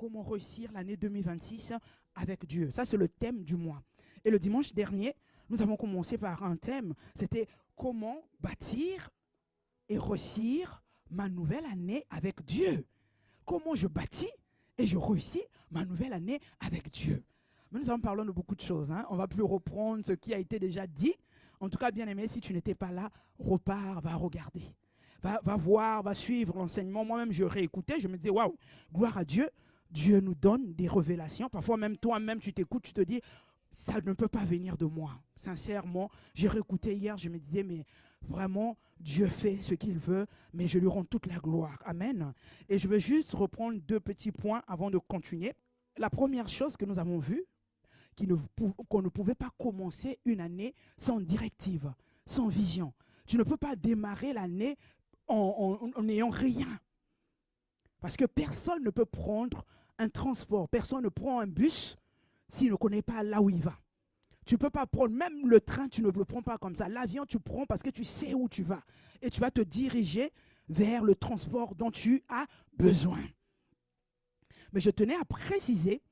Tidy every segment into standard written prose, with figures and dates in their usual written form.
comment réussir l'année 2026 avec Dieu. Ça, c'est le thème du mois. Et le dimanche dernier, nous avons commencé par un thème. C'était comment bâtir et réussir ma nouvelle année avec Dieu. Comment je bâtis et je réussis ma nouvelle année avec Dieu. Mais nous allons parler de beaucoup de choses. On ne va plus reprendre ce qui a été déjà dit. En tout cas, bien aimé, si tu n'étais pas là, repars, va regarder. Va voir, va suivre l'enseignement. Moi-même, je réécoutais, je me disais, waouh, gloire à Dieu. Dieu nous donne des révélations. Parfois, même toi-même, tu t'écoutes, tu te dis, ça ne peut pas venir de moi. Sincèrement, j'ai réécouté hier, je me disais, mais vraiment, Dieu fait ce qu'il veut, mais je lui rends toute la gloire. Amen. Et je vais juste reprendre 2 petits points avant de continuer. La première chose que nous avons vue, qu'on ne pouvait pas commencer une année sans directive, sans vision. Tu ne peux pas démarrer l'année en n'ayant rien. Parce que personne ne peut prendre un transport, personne ne prend un bus s'il ne connaît pas là où il va. Tu ne peux pas prendre, même le train, tu ne le prends pas comme ça. L'avion, tu prends parce que tu sais où tu vas. Et tu vas te diriger vers le transport dont tu as besoin. Mais je tenais à préciser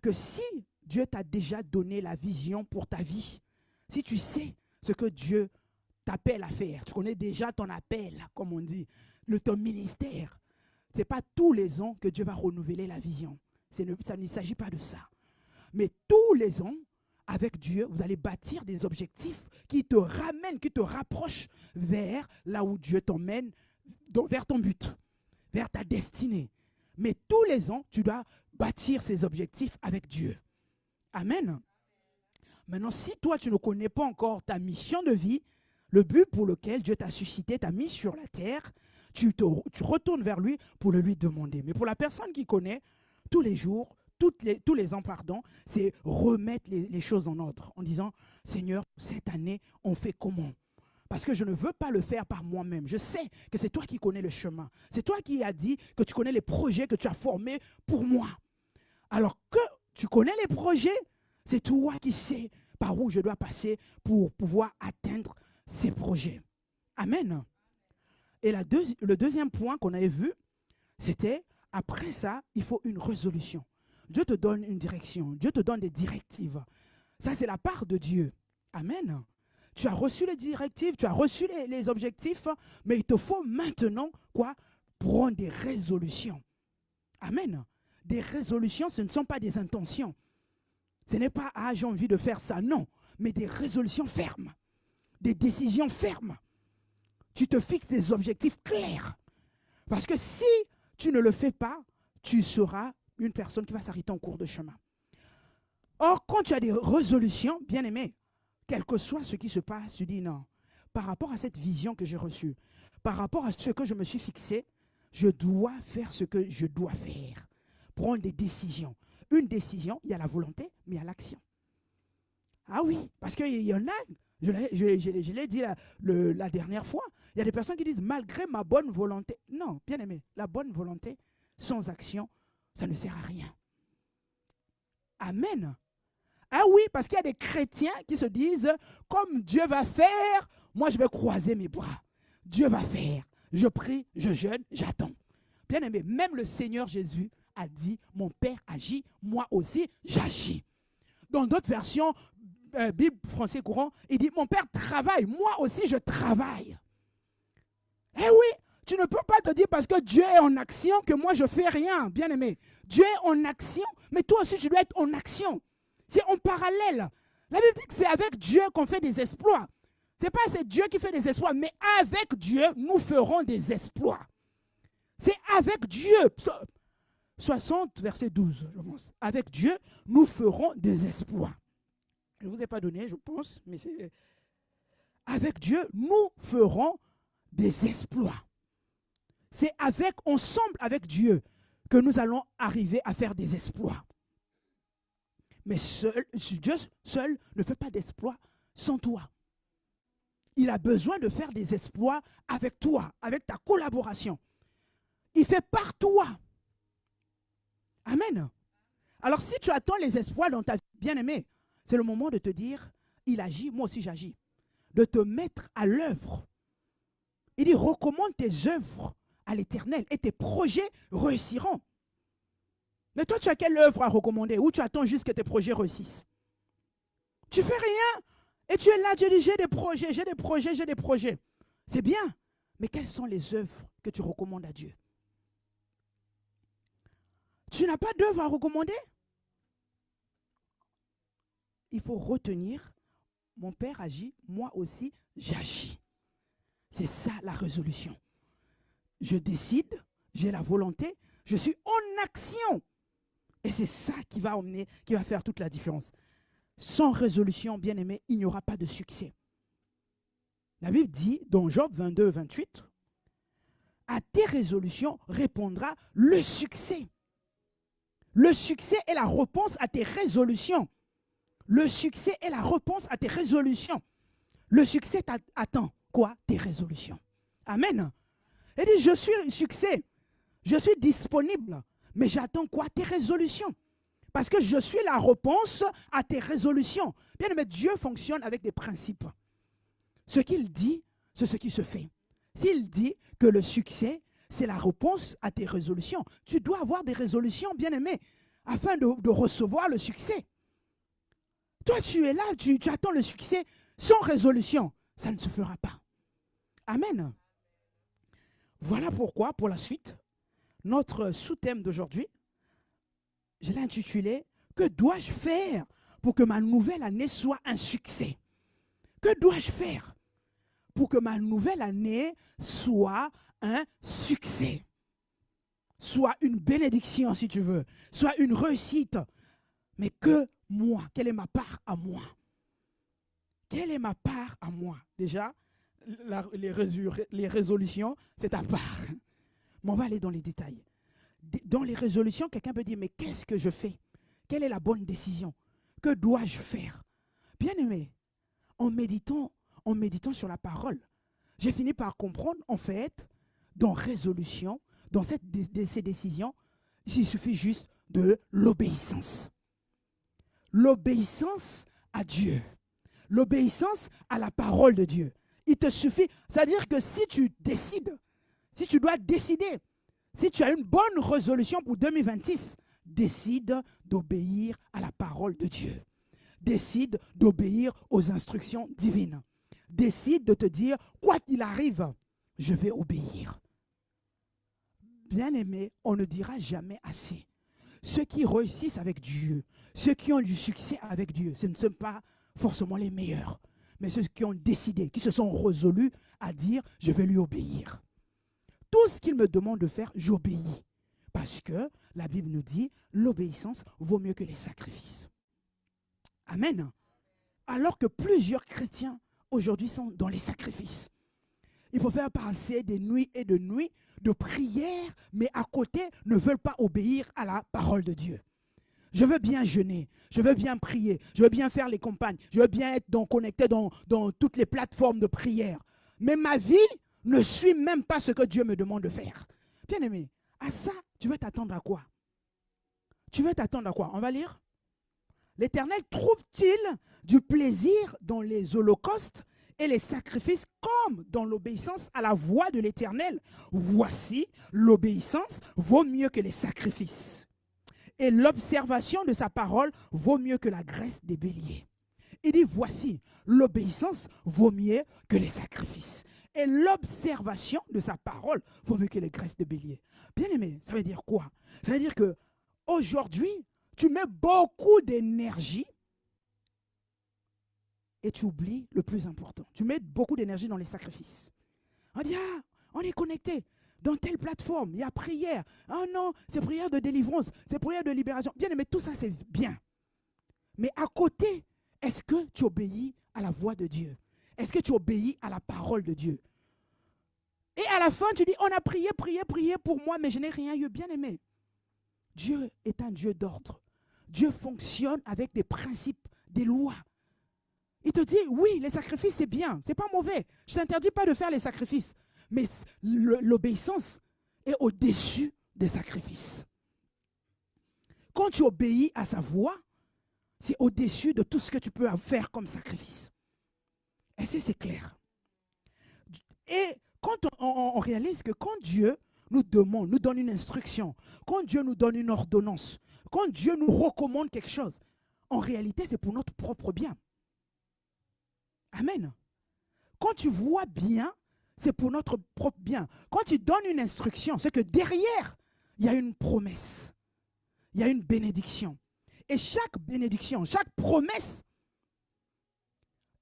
que si Dieu t'a déjà donné la vision pour ta vie, si tu sais ce que Dieu t'appelle à faire, tu connais déjà ton appel, comme on dit, ton ministère, ce n'est pas tous les ans que Dieu va renouveler la vision. Ça ne s'agit pas de ça. Mais tous les ans, avec Dieu, vous allez bâtir des objectifs qui te ramènent, qui te rapprochent vers là où Dieu t'emmène, vers ton but, vers ta destinée. Mais tous les ans, tu dois bâtir ces objectifs avec Dieu. Amen. Maintenant, si toi, tu ne connais pas encore ta mission de vie, le but pour lequel Dieu t'a suscité, t'a mis sur la terre, tu retournes vers lui pour le lui demander. Mais pour la personne qui connaît, tous les jours, tous les ans, c'est remettre les choses en ordre en disant, Seigneur, cette année, on fait comment? Parce que je ne veux pas le faire par moi-même. Je sais que c'est toi qui connais le chemin. C'est toi qui as dit que tu connais les projets que tu as formés pour moi. Alors que tu connais les projets, c'est toi qui sais par où je dois passer pour pouvoir atteindre ces projets. Amen. Et le deuxième point qu'on avait vu, c'était, après ça, il faut une résolution. Dieu te donne une direction. Dieu te donne des directives. Ça, c'est la part de Dieu. Amen. Tu as reçu les directives, tu as reçu les objectifs, mais il te faut maintenant, quoi? Prendre des résolutions. Amen. Des résolutions, ce ne sont pas des intentions. Ce n'est pas, ah, j'ai envie de faire ça, non. Mais des résolutions fermes. Des décisions fermes. Tu te fixes des objectifs clairs. Parce que si tu ne le fais pas, tu seras une personne qui va s'arrêter en cours de chemin. Or, quand tu as des résolutions, bien aimé, quel que soit ce qui se passe, tu dis non. Par rapport à cette vision que j'ai reçue, par rapport à ce que je me suis fixé, je dois faire ce que je dois faire. Prendre des décisions. Une décision, il y a la volonté, mais il y a l'action. Ah oui, parce qu'il y en a, je l'ai dit la dernière fois, il y a des personnes qui disent malgré ma bonne volonté. Non, bien aimé, la bonne volonté sans action, ça ne sert à rien. Amen. Ah oui, parce qu'il y a des chrétiens qui se disent, comme Dieu va faire, moi je vais croiser mes bras. Dieu va faire. Je prie, je jeûne, j'attends. Bien aimé, même le Seigneur Jésus a dit, mon Père agit, moi aussi j'agis. Dans d'autres versions, Bible français courant, il dit, mon Père travaille, moi aussi je travaille. Eh oui, tu ne peux pas te dire parce que Dieu est en action que moi je fais rien, bien aimé. Dieu est en action, mais toi aussi tu dois être en action. C'est en parallèle. La Bible dit que c'est avec Dieu qu'on fait des exploits. Ce n'est pas c'est Dieu qui fait des exploits, mais avec Dieu, nous ferons des exploits. C'est avec Dieu. 60, verset 12, je pense. Avec Dieu, nous ferons des exploits. Je ne vous ai pas donné, je pense, mais c'est... Avec Dieu, nous ferons des exploits. C'est ensemble avec Dieu que nous allons arriver à faire des exploits. Mais Dieu seul ne fait pas d'exploits sans toi. Il a besoin de faire des exploits avec toi, avec ta collaboration. Il fait par toi. Amen. Alors si tu attends les exploits dans ta vie, bien-aimé, c'est le moment de te dire, il agit, moi aussi j'agis. De te mettre à l'œuvre. Il dit, recommande tes œuvres à l'Éternel et tes projets réussiront. Mais toi, tu as quelle œuvre à recommander? Ou tu attends juste que tes projets réussissent? Tu fais rien. Et tu es là, tu dis, j'ai des projets, j'ai des projets, j'ai des projets. C'est bien. Mais quelles sont les œuvres que tu recommandes à Dieu? Tu n'as pas d'œuvre à recommander? Il faut retenir, mon père agit, moi aussi, j'agis. C'est ça la résolution. Je décide, j'ai la volonté, je suis en action. Et c'est ça qui va emmener, qui va faire toute la différence. Sans résolution, bien aimé, il n'y aura pas de succès. La Bible dit, dans Job 22, 28, à tes résolutions répondra le succès. Le succès est la réponse à tes résolutions. Le succès est la réponse à tes résolutions. Le succès attend quoi? Tes résolutions. Amen. Il dit, je suis succès. Je suis disponible. Mais j'attends quoi? Tes résolutions. Parce que je suis la réponse à tes résolutions. Bien aimé, Dieu fonctionne avec des principes. Ce qu'il dit, c'est ce qui se fait. S'il dit que le succès, c'est la réponse à tes résolutions, tu dois avoir des résolutions, bien aimé, afin de recevoir le succès. Toi, tu es là, tu attends le succès sans résolution. Ça ne se fera pas. Amen. Voilà pourquoi, pour la suite, notre sous-thème d'aujourd'hui, je l'ai intitulé « Que dois-je faire pour que ma nouvelle année soit un succès ?» Que dois-je faire pour que ma nouvelle année soit un succès? Soit une bénédiction, si tu veux, soit une réussite. Mais que moi, quelle est ma part à moi? Quelle est ma part à moi? Déjà, les résolutions, c'est ta part. Mais on va aller dans les détails. Dans les résolutions, quelqu'un peut dire, mais qu'est-ce que je fais? Quelle est la bonne décision? Que dois-je faire? Bien aimé, en méditant sur la parole, j'ai fini par comprendre, en fait, dans résolution, dans ces décisions, il suffit juste de l'obéissance. L'obéissance à Dieu. L'obéissance à la parole de Dieu. Il te suffit, c'est-à-dire que si tu décides, si tu dois décider, si tu as une bonne résolution pour 2026, décide d'obéir à la parole de Dieu. Décide d'obéir aux instructions divines. Décide de te dire, quoi qu'il arrive, je vais obéir. Bien-aimé, on ne dira jamais assez. Ceux qui réussissent avec Dieu, ceux qui ont du succès avec Dieu, ce ne sont pas forcément les meilleurs, mais ceux qui ont décidé, qui se sont résolus à dire, je vais lui obéir. Tout ce qu'il me demande de faire, j'obéis. Parce que la Bible nous dit, l'obéissance vaut mieux que les sacrifices. Amen. Alors que plusieurs chrétiens aujourd'hui sont dans les sacrifices. Il faut faire passer des nuits et des nuits de prière, mais à côté ne veulent pas obéir à la parole de Dieu. Je veux bien jeûner, je veux bien prier, je veux bien faire les campagnes, je veux bien être connecté dans toutes les plateformes de prière. Mais ma vie ne suit même pas ce que Dieu me demande de faire. Bien aimé, à ça, tu veux t'attendre à quoi? Tu veux t'attendre à quoi? On va lire. L'Éternel trouve-t-il du plaisir dans les holocaustes et les sacrifices comme dans l'obéissance à la voix de l'Éternel? Voici, l'obéissance vaut mieux que les sacrifices. Et l'observation de sa parole vaut mieux que la graisse des béliers. Il dit, voici, l'obéissance vaut mieux que les sacrifices. Et l'observation de sa parole vaut mieux que les graisses de bélier. Bien aimé, ça veut dire quoi? Ça veut dire que aujourd'hui, tu mets beaucoup d'énergie et tu oublies le plus important. Tu mets beaucoup d'énergie dans les sacrifices. On dit, ah, on est connecté. Dans telle plateforme, il y a prière. Ah non, c'est prière de délivrance, c'est prière de libération. Bien aimé, tout ça c'est bien. Mais à côté, est-ce que tu obéis à la voix de Dieu? Est-ce que tu obéis à la parole de Dieu? Et à la fin, tu dis, on a prié pour moi, mais je n'ai rien eu. Bien aimé, Dieu est un Dieu d'ordre. Dieu fonctionne avec des principes, des lois. Il te dit, oui, les sacrifices, c'est bien, c'est pas mauvais. Je ne t'interdis pas de faire les sacrifices. Mais l'obéissance est au-dessus des sacrifices. Quand tu obéis à sa voix, c'est au-dessus de tout ce que tu peux faire comme sacrifice. Est-ce que c'est clair? Et quand on réalise que quand Dieu nous demande, nous donne une instruction, quand Dieu nous donne une ordonnance, quand Dieu nous recommande quelque chose, en réalité, c'est pour notre propre bien. Amen. Quand tu vois bien, c'est pour notre propre bien. Quand tu donnes une instruction, c'est que derrière, il y a une promesse. Il y a une bénédiction. Et chaque bénédiction, chaque promesse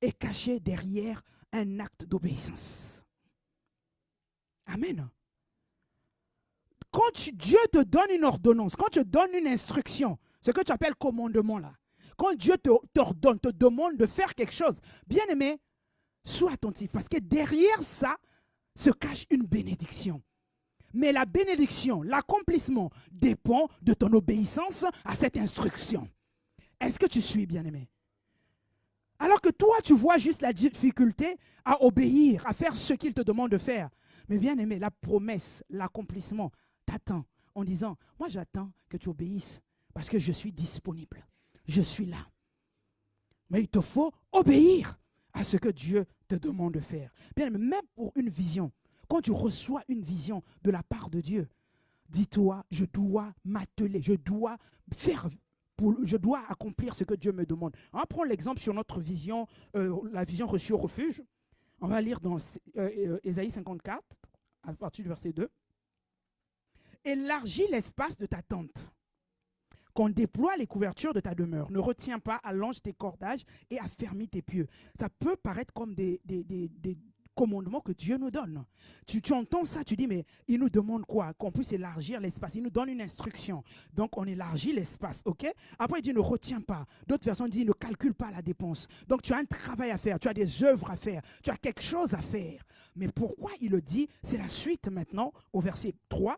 est cachée derrière un acte d'obéissance. Amen. Quand Dieu te donne une ordonnance, quand tu donnes une instruction, ce que tu appelles commandement là, quand Dieu t'ordonne, te demande de faire quelque chose, bien aimé, sois attentif parce que derrière ça se cache une bénédiction. Mais la bénédiction, l'accomplissement dépend de ton obéissance à cette instruction. Est-ce que tu suis, bien-aimé? Alors que toi, tu vois juste la difficulté à obéir, à faire ce qu'il te demande de faire. Mais bien-aimé, la promesse, l'accomplissement t'attend en disant, moi j'attends que tu obéisses parce que je suis disponible. Je suis là. Mais il te faut obéir à ce que Dieu te demande de faire. Bien-aimé, même pour une vision, quand tu reçois une vision de la part de Dieu, dis-toi, je dois m'atteler, je dois accomplir ce que Dieu me demande. On va prendre l'exemple sur notre vision, la vision reçue au refuge. On va lire dans Ésaïe 54, à partir du verset 2. Élargis l'espace de ta tente, qu'on déploie les couvertures de ta demeure. Ne retiens pas, allonge tes cordages et affermis tes pieux. Ça peut paraître comme des commandements que Dieu nous donne. Tu entends ça, tu dis, mais il nous demande quoi? Qu'on puisse élargir l'espace. Il nous donne une instruction. Donc, on élargit l'espace, ok? Après, il dit, ne retiens pas. D'autres versions disent, ne calcule pas la dépense. Donc, tu as un travail à faire, tu as des œuvres à faire, tu as quelque chose à faire. Mais pourquoi il le dit? C'est la suite maintenant, au verset 3.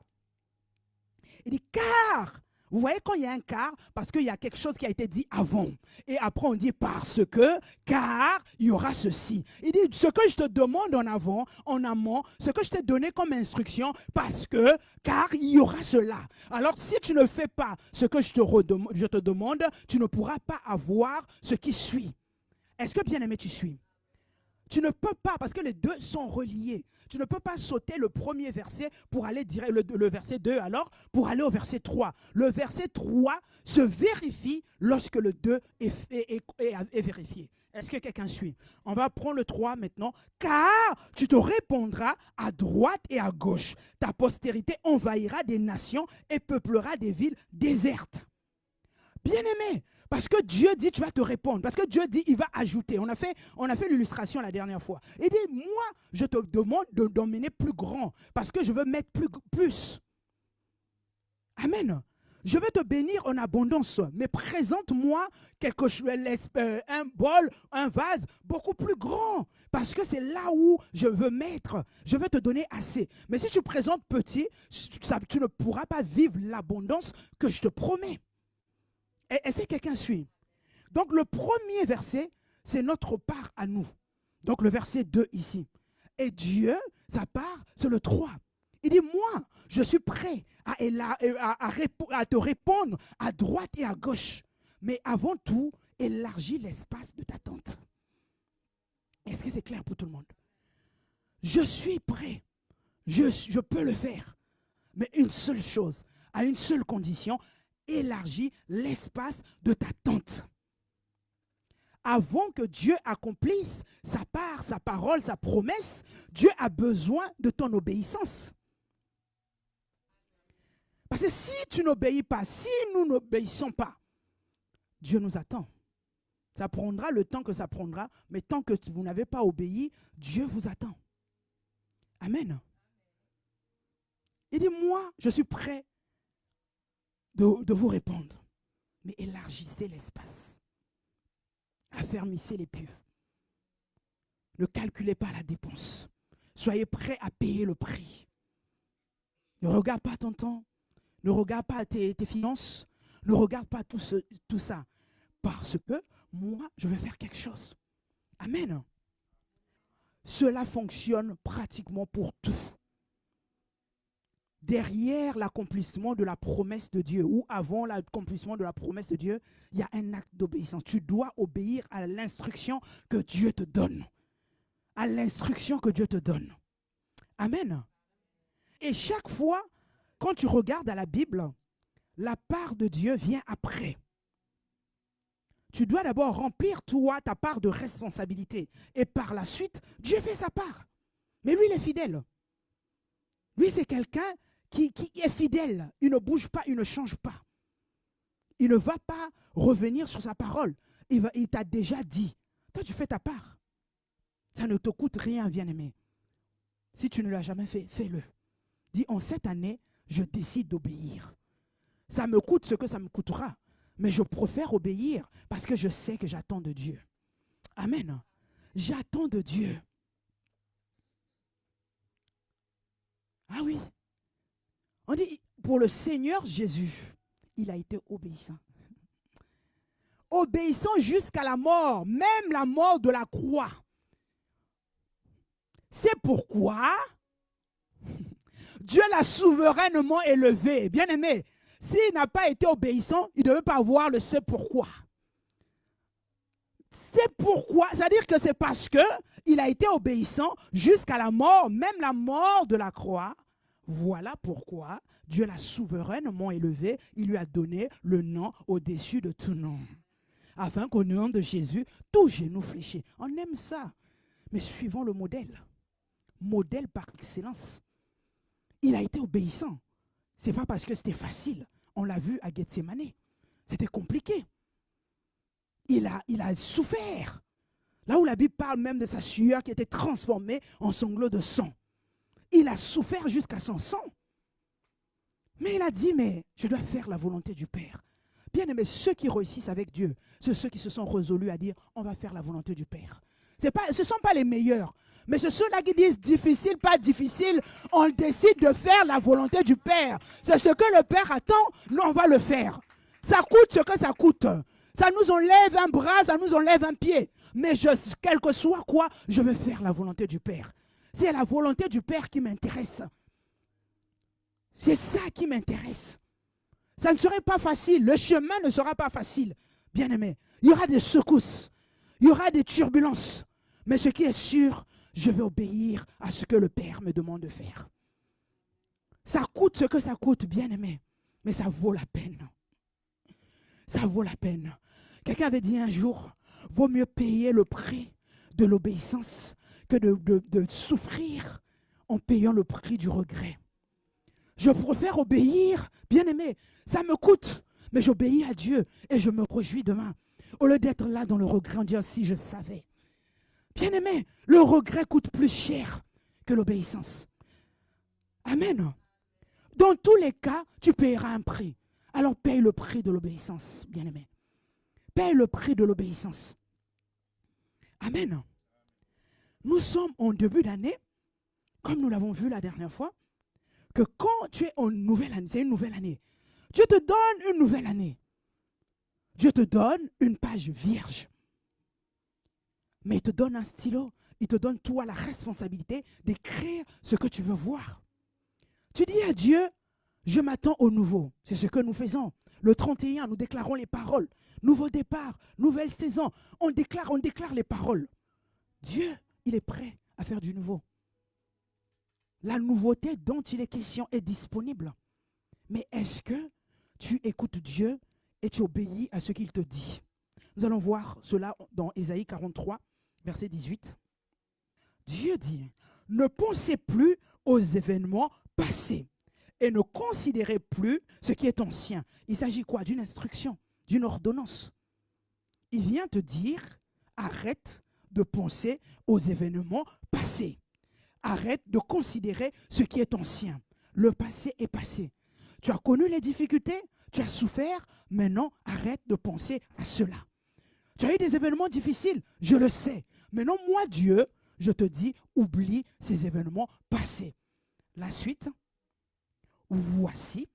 Il dit, car... Vous voyez quand il y a un car, parce qu'il y a quelque chose qui a été dit avant. Et après on dit parce que, car il y aura ceci. Il dit ce que je te demande en avant, en amont, ce que je t'ai donné comme instruction, parce que, car il y aura cela. Alors si tu ne fais pas ce que je te demande, tu ne pourras pas avoir ce qui suit. Est-ce que bien aimé tu suis? Tu ne peux pas, parce que les deux sont reliés. Tu ne peux pas sauter le premier verset pour aller dire le verset 2 alors, pour aller au verset 3. Le verset 3 se vérifie lorsque le 2 est vérifié. Est-ce que quelqu'un suit? On va prendre le 3 maintenant. Car tu te répandras à droite et à gauche. Ta postérité envahira des nations et peuplera des villes désertes. Bien-aimé, parce que Dieu dit, tu vas te répondre. Parce que Dieu dit, il va ajouter. On a fait l'illustration la dernière fois. Il dit, moi, je te demande d'emmener plus grand. Parce que je veux mettre plus. Amen. Je veux te bénir en abondance. Mais présente-moi quelque chose, un bol, un vase beaucoup plus grand. Parce que c'est là où je veux mettre. Je veux te donner assez. Mais si tu présentes petit, tu ne pourras pas vivre l'abondance que je te promets. Est-ce que quelqu'un suit? Donc le premier verset, c'est notre part à nous. Donc le verset 2 ici. Et Dieu, sa part, c'est le 3. Il dit, moi, je suis prêt à te répondre à droite et à gauche. Mais avant tout, élargis l'espace de ta tente. Est-ce que c'est clair pour tout le monde? Je suis prêt. Je peux le faire. Mais une seule chose, à une seule condition, élargis l'espace de ta tente. Avant que Dieu accomplisse sa part, sa parole, sa promesse, Dieu a besoin de ton obéissance. Parce que si tu n'obéis pas, si nous n'obéissons pas, Dieu nous attend. Ça prendra le temps que ça prendra, mais tant que vous n'avez pas obéi, Dieu vous attend. Amen. Il dit, moi, je suis prêt de vous répondre. Mais élargissez l'espace. Affermissez les pieux. Ne calculez pas la dépense. Soyez prêts à payer le prix. Ne regarde pas ton temps. Ne regarde pas tes finances. Ne regarde pas tout ça. Parce que moi, je vais faire quelque chose. Amen. Cela fonctionne pratiquement pour tout. Derrière l'accomplissement de la promesse de Dieu ou avant l'accomplissement de la promesse de Dieu, il y a un acte d'obéissance. Tu dois obéir à l'instruction que Dieu te donne. À l'instruction que Dieu te donne. Amen. Et chaque fois, quand tu regardes à la Bible, la part de Dieu vient après. Tu dois d'abord remplir, toi, ta part de responsabilité. Et par la suite, Dieu fait sa part. Mais lui, il est fidèle. Lui, c'est quelqu'un qui est fidèle. Il ne bouge pas, il ne change pas. Il ne va pas revenir sur sa parole. Il t'a déjà dit. Toi, tu fais ta part. Ça ne te coûte rien, bien-aimé. Si tu ne l'as jamais fait, fais-le. Dis, en cette année, je décide d'obéir. Ça me coûte ce que ça me coûtera. Mais je préfère obéir parce que je sais que j'attends de Dieu. Amen. J'attends de Dieu. Ah oui. On dit, pour le Seigneur Jésus, il a été obéissant. Obéissant jusqu'à la mort, même la mort de la croix. C'est pourquoi Dieu l'a souverainement élevé. Bien aimé, s'il n'a pas été obéissant, il ne devait pas avoir le c'est pourquoi. C'est pourquoi, c'est-à-dire que c'est parce qu'il a été obéissant jusqu'à la mort, même la mort de la croix. Voilà pourquoi Dieu l'a souverainement élevé. Il lui a donné le nom au-dessus de tout nom. Afin qu'au nom de Jésus, tout genou fléché. On aime ça. Mais suivons le modèle. Modèle par excellence. Il a été obéissant. Ce n'est pas parce que c'était facile. On l'a vu à Gethsémane. C'était compliqué. Il a souffert. Là où la Bible parle même de sa sueur qui était transformée en sanglots de sang. Il a souffert jusqu'à son sang. Mais il a dit, mais je dois faire la volonté du Père. Bien aimé, ceux qui réussissent avec Dieu, c'est ceux qui se sont résolus à dire, on va faire la volonté du Père. Ce ne sont pas les meilleurs. Mais c'est ceux-là qui disent difficile, pas difficile, on décide de faire la volonté du Père. C'est ce que le Père attend, nous on va le faire. Ça coûte ce que ça coûte. Ça nous enlève un bras, ça nous enlève un pied. Mais quel que soit quoi, je veux faire la volonté du Père. C'est la volonté du Père qui m'intéresse. C'est ça qui m'intéresse. Ça ne serait pas facile, le chemin ne sera pas facile. Bien aimé, il y aura des secousses, il y aura des turbulences. Mais ce qui est sûr, je vais obéir à ce que le Père me demande de faire. Ça coûte ce que ça coûte, bien aimé, mais ça vaut la peine. Ça vaut la peine. Quelqu'un avait dit un jour, vaut mieux payer le prix de l'obéissance que de souffrir en payant le prix du regret. Je préfère obéir, bien aimé, ça me coûte, mais j'obéis à Dieu et je me réjouis demain. Au lieu d'être là dans le regret en disant si je savais. Bien aimé, le regret coûte plus cher que l'obéissance. Amen. Dans tous les cas, tu payeras un prix. Alors paye le prix de l'obéissance, bien aimé. Paye le prix de l'obéissance. Amen. Nous sommes en début d'année, comme nous l'avons vu la dernière fois, que quand tu es en nouvelle année, c'est une nouvelle année. Dieu te donne une nouvelle année. Dieu te donne une page vierge. Mais il te donne un stylo. Il te donne toi la responsabilité d'écrire ce que tu veux voir. Tu dis à Dieu, je m'attends au nouveau. C'est ce que nous faisons. Le 31, nous déclarons les paroles. Nouveau départ, nouvelle saison. On déclare les paroles. Dieu, il est prêt à faire du nouveau. La nouveauté dont il est question est disponible. Mais est-ce que tu écoutes Dieu et tu obéis à ce qu'il te dit? Nous allons voir cela dans Ésaïe 43, verset 18. Dieu dit, ne pensez plus aux événements passés et ne considérez plus ce qui est ancien. Il s'agit quoi? D'une instruction, d'une ordonnance. Il vient te dire, arrête de penser aux événements passés. Arrête de considérer ce qui est ancien. Le passé est passé. Tu as connu les difficultés, tu as souffert, maintenant arrête de penser à cela. Tu as eu des événements difficiles, je le sais. Maintenant, moi, Dieu, je te dis, oublie ces événements passés. La suite, voici,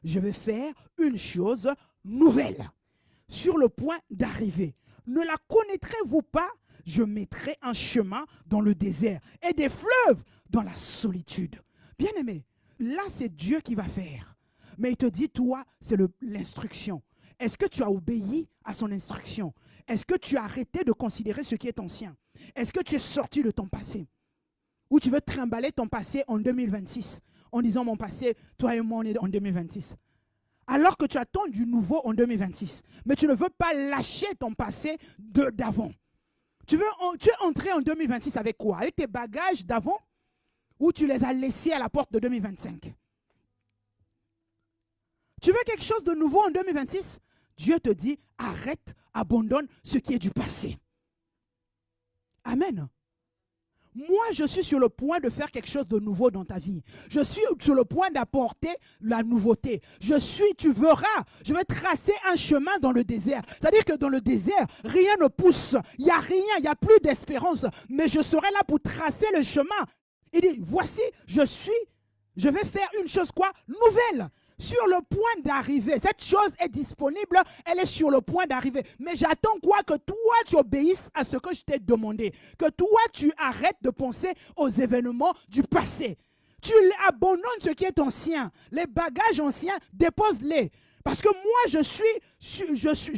je vais faire une chose nouvelle, sur le point d'arriver. Ne la connaîtrez-vous pas? Je mettrai un chemin dans le désert et des fleuves dans la solitude. Bien aimé, là c'est Dieu qui va faire. Mais il te dit, toi, c'est l'instruction. Est-ce que tu as obéi à son instruction? Est-ce que tu as arrêté de considérer ce qui est ancien? Est-ce que tu es sorti de ton passé? Ou tu veux trimballer ton passé en 2026 en disant mon passé, toi et moi, on est en 2026. Alors que tu attends du nouveau en 2026. Mais tu ne veux pas lâcher ton passé d'avant. Tu es entré en 2026 avec quoi? Avec tes bagages d'avant ou tu les as laissés à la porte de 2025? Tu veux quelque chose de nouveau en 2026? Dieu te dit, arrête, abandonne ce qui est du passé. Amen. Moi, je suis sur le point de faire quelque chose de nouveau dans ta vie. Je suis sur le point d'apporter la nouveauté. Tu verras, je vais tracer un chemin dans le désert. C'est-à-dire que dans le désert, rien ne pousse. Il n'y a rien, il n'y a plus d'espérance. Mais je serai là pour tracer le chemin. Il dit, voici, je vais faire une chose quoi? Nouvelle. Sur le point d'arriver. Cette chose est disponible, elle est sur le point d'arriver. Mais j'attends quoi? Que toi, tu obéisses à ce que je t'ai demandé. Que toi, tu arrêtes de penser aux événements du passé. Tu abandonnes ce qui est ancien. Les bagages anciens, dépose-les. Parce que moi, je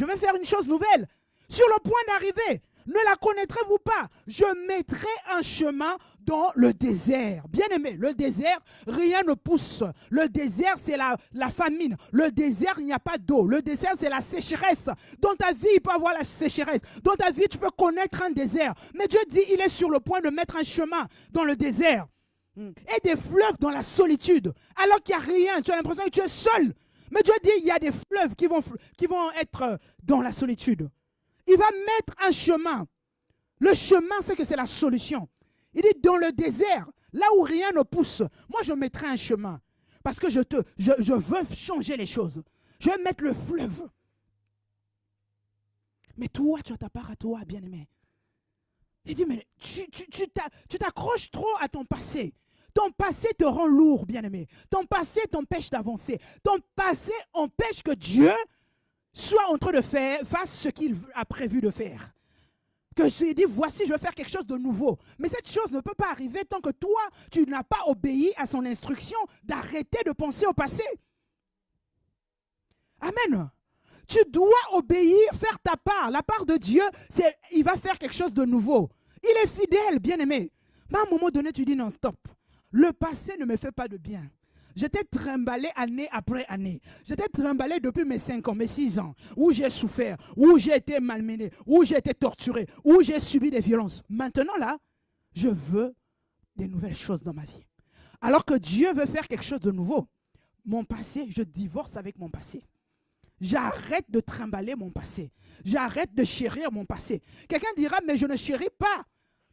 vais faire une chose nouvelle. Sur le point d'arriver. Ne la connaîtrez-vous pas? Je mettrai un chemin dans le désert. Bien-aimé, le désert, rien ne pousse. Le désert, c'est la famine. Le désert, il n'y a pas d'eau. Le désert, c'est la sécheresse. Dans ta vie, il peut y avoir la sécheresse. Dans ta vie, tu peux connaître un désert. Mais Dieu dit, il est sur le point de mettre un chemin dans le désert. Et des fleuves dans la solitude. Alors qu'il n'y a rien. Tu as l'impression que tu es seul. Mais Dieu dit, il y a des fleuves qui vont être dans la solitude. Il va mettre un chemin. Le chemin, c'est que c'est la solution. Il dit, dans le désert, là où rien ne pousse, moi je mettrai un chemin. Parce que je veux changer les choses. Je vais mettre le fleuve. Mais toi, tu as ta part à toi, bien-aimé. Il dit, mais tu t'accroches trop à ton passé. Ton passé te rend lourd, bien-aimé. Ton passé t'empêche d'avancer. Ton passé empêche que Dieu soit en train de fasse ce qu'il a prévu de faire. Que je lui dis, voici, je vais faire quelque chose de nouveau. Mais cette chose ne peut pas arriver tant que toi, tu n'as pas obéi à son instruction d'arrêter de penser au passé. Amen. Tu dois obéir, faire ta part. La part de Dieu, il va faire quelque chose de nouveau. Il est fidèle, bien-aimé. Mais à un moment donné, tu dis non, stop. Le passé ne me fait pas de bien. J'étais trimballé année après année. J'étais trimballé depuis mes 5 ans, mes 6 ans, où j'ai souffert, où j'ai été malmené, où j'ai été torturé, où j'ai subi des violences. Maintenant, là, je veux des nouvelles choses dans ma vie. Alors que Dieu veut faire quelque chose de nouveau. Mon passé, je divorce avec mon passé. J'arrête de trimballer mon passé. J'arrête de chérir mon passé. Quelqu'un dira, mais je ne chéris pas.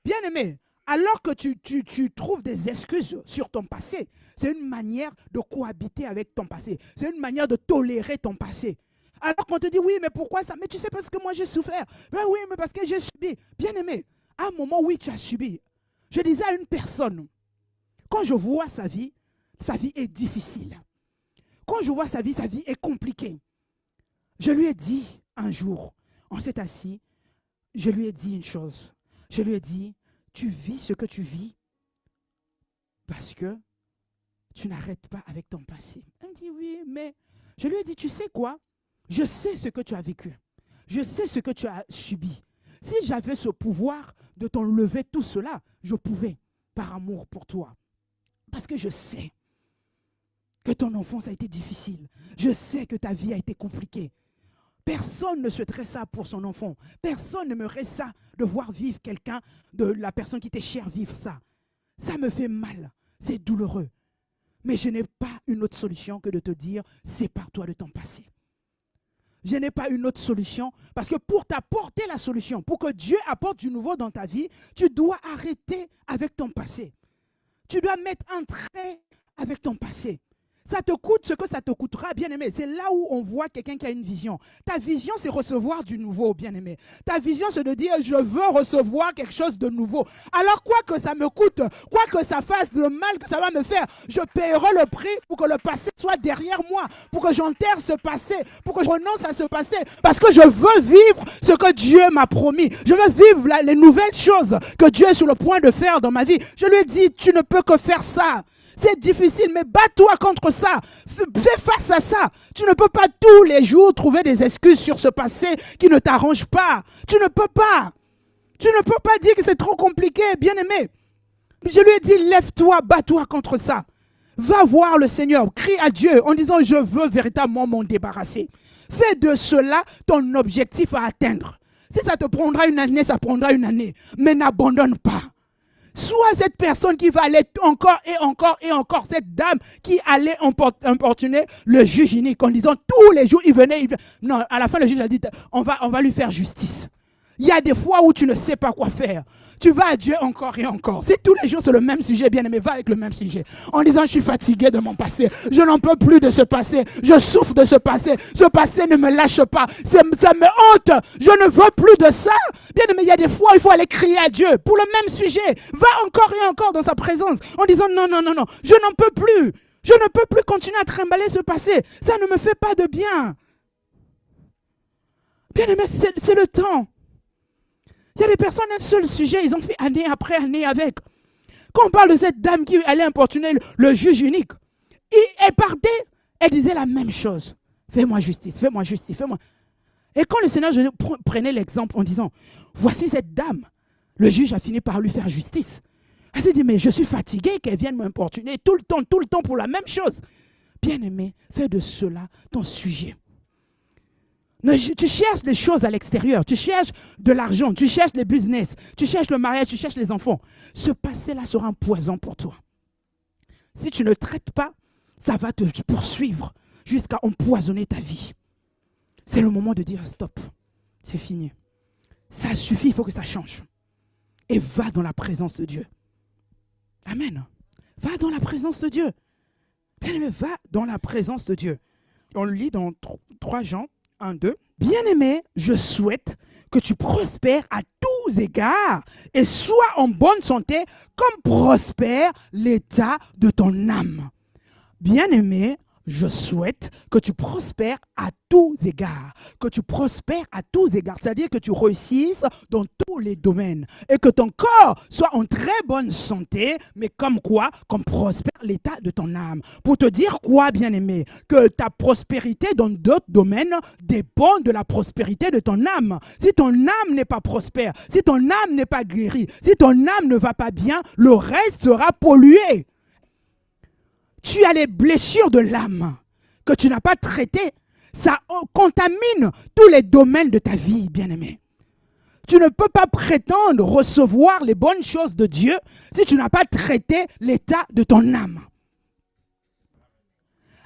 Bien-aimé, alors que tu trouves des excuses sur ton passé, c'est une manière de cohabiter avec ton passé. C'est une manière de tolérer ton passé. Alors qu'on te dit, oui, mais pourquoi ça? Mais tu sais parce que moi j'ai souffert. Ben oui, mais parce que j'ai subi. Bien-aimé, à un moment, oui, tu as subi. Je disais à une personne, quand je vois sa vie est difficile. Quand je vois sa vie est compliquée. Je lui ai dit un jour, on s'est assis, je lui ai dit une chose. Je lui ai dit, tu vis ce que tu vis parce que tu n'arrêtes pas avec ton passé. Elle me dit, oui, mais je lui ai dit, tu sais quoi? Je sais ce que tu as vécu. Je sais ce que tu as subi. Si j'avais ce pouvoir de t'enlever tout cela, je pouvais, par amour pour toi. Parce que je sais que ton enfance a été difficile. Je sais que ta vie a été compliquée. Personne ne souhaiterait ça pour son enfant. Personne n'aimerait ça, de voir vivre quelqu'un, de la personne qui t'est chère vivre ça. Ça me fait mal, c'est douloureux. Mais je n'ai pas une autre solution que de te dire, sépare-toi de ton passé. Je n'ai pas une autre solution, parce que pour t'apporter la solution, pour que Dieu apporte du nouveau dans ta vie, tu dois arrêter avec ton passé. Tu dois mettre un trait avec ton passé. Ça te coûte ce que ça te coûtera, bien-aimé. C'est là où on voit quelqu'un qui a une vision. Ta vision, c'est recevoir du nouveau, bien-aimé. Ta vision, c'est de dire, je veux recevoir quelque chose de nouveau. Alors, quoi que ça me coûte, quoi que ça fasse, le mal que ça va me faire, je paierai le prix pour que le passé soit derrière moi, pour que j'enterre ce passé, pour que je renonce à ce passé, parce que je veux vivre ce que Dieu m'a promis. Je veux vivre les nouvelles choses que Dieu est sur le point de faire dans ma vie. Je lui ai dit, tu ne peux que faire ça. C'est difficile, mais bats-toi contre ça. Fais face à ça. Tu ne peux pas tous les jours trouver des excuses sur ce passé qui ne t'arrange pas. Tu ne peux pas. Tu ne peux pas dire que c'est trop compliqué, bien-aimé. Je lui ai dit, lève-toi, bats-toi contre ça. Va voir le Seigneur, crie à Dieu en disant, je veux véritablement m'en débarrasser. Fais de cela ton objectif à atteindre. Si ça te prendra une année, ça prendra une année. Mais n'abandonne pas. Sois cette personne qui va aller encore et encore et encore. Cette dame qui allait importuner le juge unique en disant tous les jours, il venait. Non, à la fin, le juge a dit, on va lui faire justice. Il y a des fois où tu ne sais pas quoi faire. Tu vas à Dieu encore et encore. Si tous les jours c'est le même sujet, bien aimé, va avec le même sujet. En disant, je suis fatigué de mon passé. Je n'en peux plus de ce passé. Je souffre de ce passé. Ce passé ne me lâche pas. Ça me hante. Je ne veux plus de ça. Bien aimé, il y a des fois où il faut aller crier à Dieu pour le même sujet. Va encore et encore dans sa présence. En disant, non, non, non, non. Je n'en peux plus. Je ne peux plus continuer à trimballer ce passé. Ça ne me fait pas de bien. Bien aimé, c'est le temps. Il y a des personnes, un seul sujet, ils ont fait année après année avec. Quand on parle de cette dame qui allait importuner le juge unique, elle partait, elle disait la même chose. Fais-moi justice, fais-moi justice, fais-moi. Et quand le Seigneur prenait l'exemple en disant, voici cette dame, le juge a fini par lui faire justice. Elle s'est dit, mais je suis fatiguée qu'elle vienne m'importuner tout le temps pour la même chose. Bien-aimé, fais de cela ton sujet. Tu cherches des choses à l'extérieur, tu cherches de l'argent, tu cherches les business, tu cherches le mariage, tu cherches les enfants. Ce passé-là sera un poison pour toi. Si tu ne traites pas, ça va te poursuivre jusqu'à empoisonner ta vie. C'est le moment de dire stop, c'est fini. Ça suffit, il faut que ça change. Et va dans la présence de Dieu. Amen. Va dans la présence de Dieu. Bien-aimé, va dans la présence de Dieu. On le lit dans 3 Jean. 1, 2. Bien-aimé, je souhaite que tu prospères à tous égards et sois en bonne santé comme prospère l'état de ton âme. Bien-aimé, je souhaite que tu prospères à tous égards. Que tu prospères à tous égards. C'est-à-dire que tu réussisses dans tous les domaines. Et que ton corps soit en très bonne santé. Mais comme quoi? Comme prospère l'état de ton âme. Pour te dire quoi, bien-aimé? Que ta prospérité dans d'autres domaines dépend de la prospérité de ton âme. Si ton âme n'est pas prospère, si ton âme n'est pas guérie, si ton âme ne va pas bien, le reste sera pollué. Tu as les blessures de l'âme que tu n'as pas traitées. Ça contamine tous les domaines de ta vie, bien-aimé. Tu ne peux pas prétendre recevoir les bonnes choses de Dieu si tu n'as pas traité l'état de ton âme.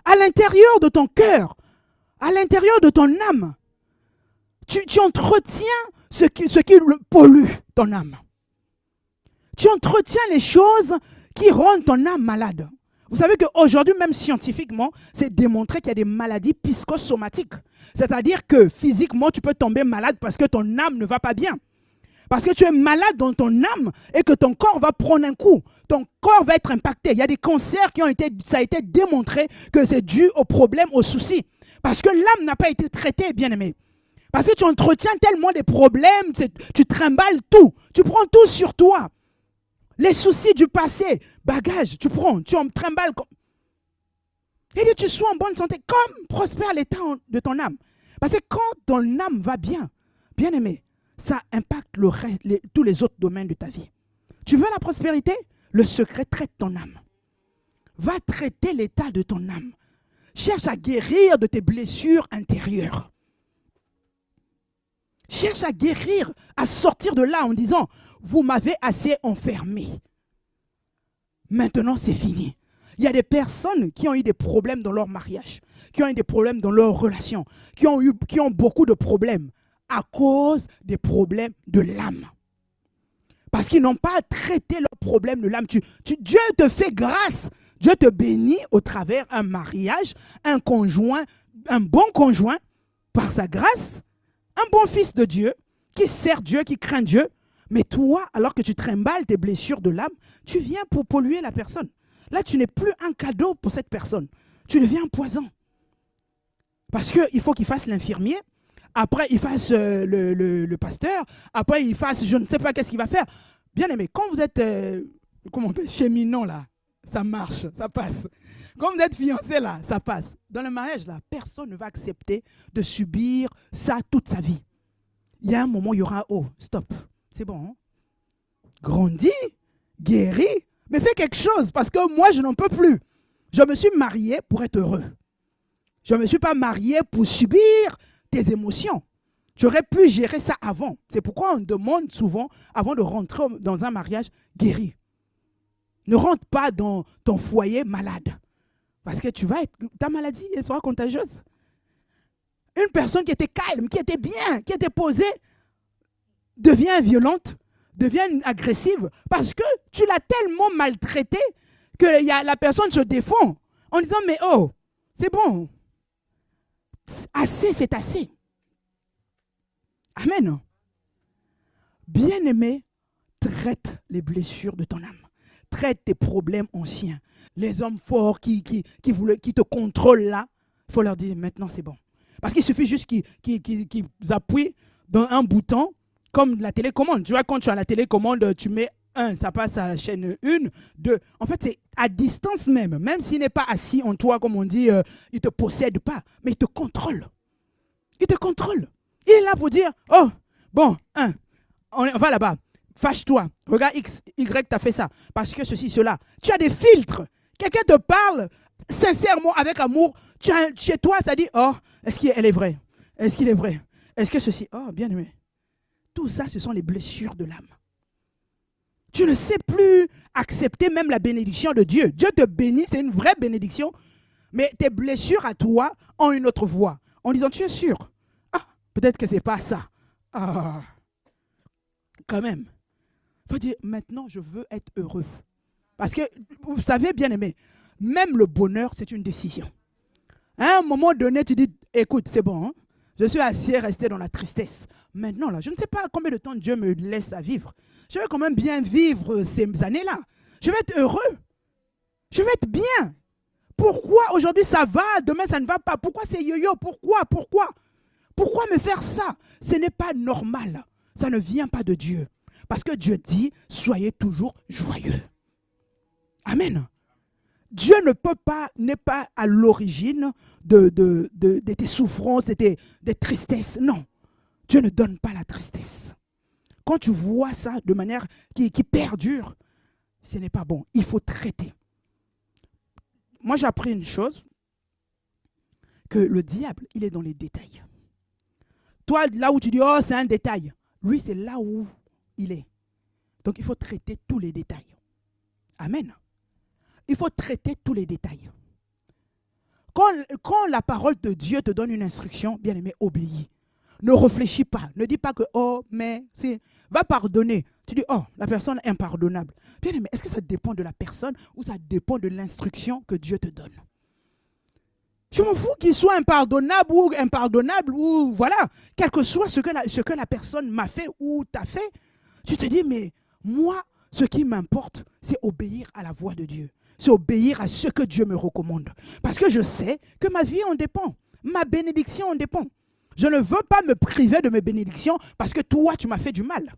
À l'intérieur de ton cœur, à l'intérieur de ton âme, tu entretiens ce qui pollue ton âme. Tu entretiens les choses qui rendent ton âme malade. Vous savez qu'aujourd'hui, même scientifiquement, c'est démontré qu'il y a des maladies psychosomatiques. C'est-à-dire que physiquement, tu peux tomber malade parce que ton âme ne va pas bien. Parce que tu es malade dans ton âme et que ton corps va prendre un coup. Ton corps va être impacté. Il y a des cancers ça a été démontré que c'est dû aux problèmes, aux soucis. Parce que l'âme n'a pas été traitée, bien aimé. Parce que tu entretiens tellement des problèmes, tu trimbales tout. Tu prends tout sur toi. Les soucis du passé, bagages, tu prends, tu en trimbales. Et que tu sois en bonne santé, comme prospère l'état de ton âme. Parce que quand ton âme va bien, bien aimé, ça impacte tous les autres domaines de ta vie. Tu veux la prospérité? Le secret, traite ton âme. Va traiter l'état de ton âme. Cherche à guérir de tes blessures intérieures. Cherche à guérir, à sortir de là en disant, vous m'avez assez enfermé. Maintenant, c'est fini. Il y a des personnes qui ont eu des problèmes dans leur mariage, qui ont eu des problèmes dans leur relation, qui ont beaucoup de problèmes à cause des problèmes de l'âme. Parce qu'ils n'ont pas traité leurs problèmes de l'âme. Dieu te fait grâce. Dieu te bénit au travers d'un mariage, un conjoint, un bon conjoint, par sa grâce, un bon fils de Dieu, qui sert Dieu, qui craint Dieu. Mais toi, alors que tu trimbales tes blessures de l'âme, tu viens pour polluer la personne. Là, tu n'es plus un cadeau pour cette personne. Tu deviens un poison. Parce qu'il faut qu'il fasse l'infirmier. Après, il fasse le pasteur. Après, il fasse, je ne sais pas qu'est-ce qu'il va faire. Bien aimé, quand vous êtes, comment on appelle, cheminot là, ça marche, ça passe. Quand vous êtes fiancé là, ça passe. Dans le mariage là, personne ne va accepter de subir ça toute sa vie. Il y a un moment, il y aura, oh, stop. C'est bon. Hein? Grandis, guéris, mais fais quelque chose parce que moi, je n'en peux plus. Je me suis marié pour être heureux. Je ne me suis pas marié pour subir tes émotions. J'aurais pu gérer ça avant. C'est pourquoi on demande souvent, avant de rentrer dans un mariage, guéri. Ne rentre pas dans ton foyer malade. Parce que ta maladie sera contagieuse. Une personne qui était calme, qui était bien, qui était posée, devient violente, devient agressive, parce que tu l'as tellement maltraité que la personne se défend en disant, mais oh, c'est bon. Assez, c'est assez. Amen. Bien-aimé, traite les blessures de ton âme. Traite tes problèmes anciens. Les hommes forts qui te contrôlent là, il faut leur dire maintenant c'est bon. Parce qu'il suffit juste qu'ils appuient dans un bouton comme la télécommande. Tu vois, quand tu as la télécommande, tu mets 1, ça passe à la chaîne 1, 2. En fait, c'est à distance même s'il n'est pas assis en toi, comme on dit, il ne te possède pas, mais il te contrôle. Il te contrôle. Il est là pour dire, oh, bon, on va là-bas, fâche-toi, regarde X, Y, t'as fait ça, parce que ceci, cela. Tu as des filtres. Quelqu'un te parle sincèrement, avec amour, chez toi, ça dit, oh, est-ce qu'elle est vraie? Est-ce qu'il est vrai? Est-ce que ceci, oh, bien aimé. Tout ça, ce sont les blessures de l'âme. Tu ne sais plus accepter même la bénédiction de Dieu. Dieu te bénit, c'est une vraie bénédiction, mais tes blessures à toi ont une autre voix. En disant, tu es sûr? Ah, peut-être que ce n'est pas ça. Ah, quand même. Il faut dire, maintenant, je veux être heureux. Parce que, vous savez, bien aimé, même le bonheur, c'est une décision. À un moment donné, tu dis, écoute, c'est bon, hein? Je suis assez resté dans la tristesse. Maintenant, là, je ne sais pas combien de temps Dieu me laisse à vivre. Je vais quand même bien vivre ces années-là. Je vais être heureux. Je vais être bien. Pourquoi aujourd'hui ça va, demain ça ne va pas? Pourquoi c'est yo-yo? Pourquoi me faire ça? Ce n'est pas normal. Ça ne vient pas de Dieu. Parce que Dieu dit, soyez toujours joyeux. Amen. Dieu n'est pas à l'origine de tes souffrances, des tristesses. Non. Dieu ne donne pas la tristesse. Quand tu vois ça de manière qui perdure, ce n'est pas bon. Il faut traiter. Moi, j'ai appris une chose, que le diable, il est dans les détails. Toi, là où tu dis, oh, c'est un détail. Lui, c'est là où il est. Donc, il faut traiter tous les détails. Amen. Il faut traiter tous les détails. Quand la parole de Dieu te donne une instruction, bien aimé, obéis. Ne réfléchis pas. Ne dis pas que, oh, mais, va pardonner. Tu dis, oh, la personne est impardonnable. Bien aimé, est-ce que ça dépend de la personne ou ça dépend de l'instruction que Dieu te donne? Je m'en fous qu'il soit impardonnable ou voilà. Quel que soit ce que la personne m'a fait ou t'a fait, tu te dis, mais moi, ce qui m'importe, c'est obéir à la voix de Dieu. C'est obéir à ce que Dieu me recommande. Parce que je sais que ma vie en dépend. Ma bénédiction en dépend. Je ne veux pas me priver de mes bénédictions parce que toi, tu m'as fait du mal.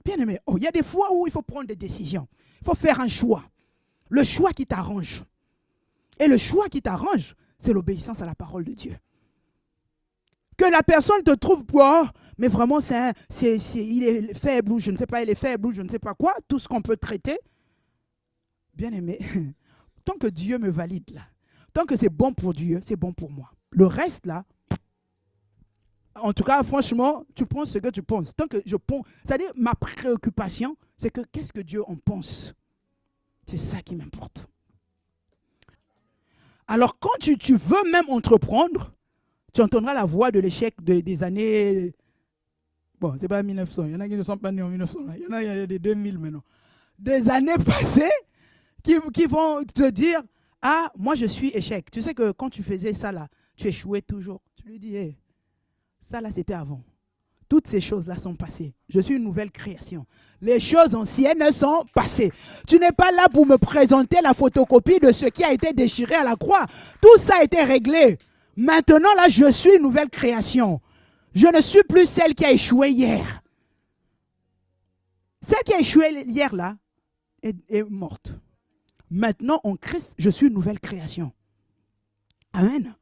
Bien aimé, il y a des fois où il faut prendre des décisions. Il faut faire un choix. Le choix qui t'arrange. Et le choix qui t'arrange, c'est l'obéissance à la parole de Dieu. Que la personne te trouve, oh, mais vraiment, il est faible ou je ne sais pas, il est faible ou je ne sais pas quoi, tout ce qu'on peut traiter. Bien aimé, tant que Dieu me valide là, tant que c'est bon pour Dieu, c'est bon pour moi. Le reste là, en tout cas, franchement, tu penses ce que tu penses. Tant que je pense, c'est-à-dire ma préoccupation, c'est que qu'est-ce que Dieu en pense? C'est ça qui m'importe. Alors quand tu veux même entreprendre, tu entendras la voix de l'échec des années... Bon, ce n'est pas 1900, il y en a qui ne sont pas nés en 1900, il y en a des 2000 maintenant. Des années passées qui vont te dire, ah, moi je suis échec. Tu sais que quand tu faisais ça là, tu échouais toujours. Tu lui dis, hey, ça là c'était avant. Toutes ces choses-là sont passées. Je suis une nouvelle création. Les choses anciennes sont passées. Tu n'es pas là pour me présenter la photocopie de ce qui a été déchiré à la croix. Tout ça a été réglé. Maintenant, là, je suis une nouvelle création. Je ne suis plus celle qui a échoué hier. Celle qui a échoué hier, là, est morte. Maintenant, en Christ, je suis une nouvelle création. Amen.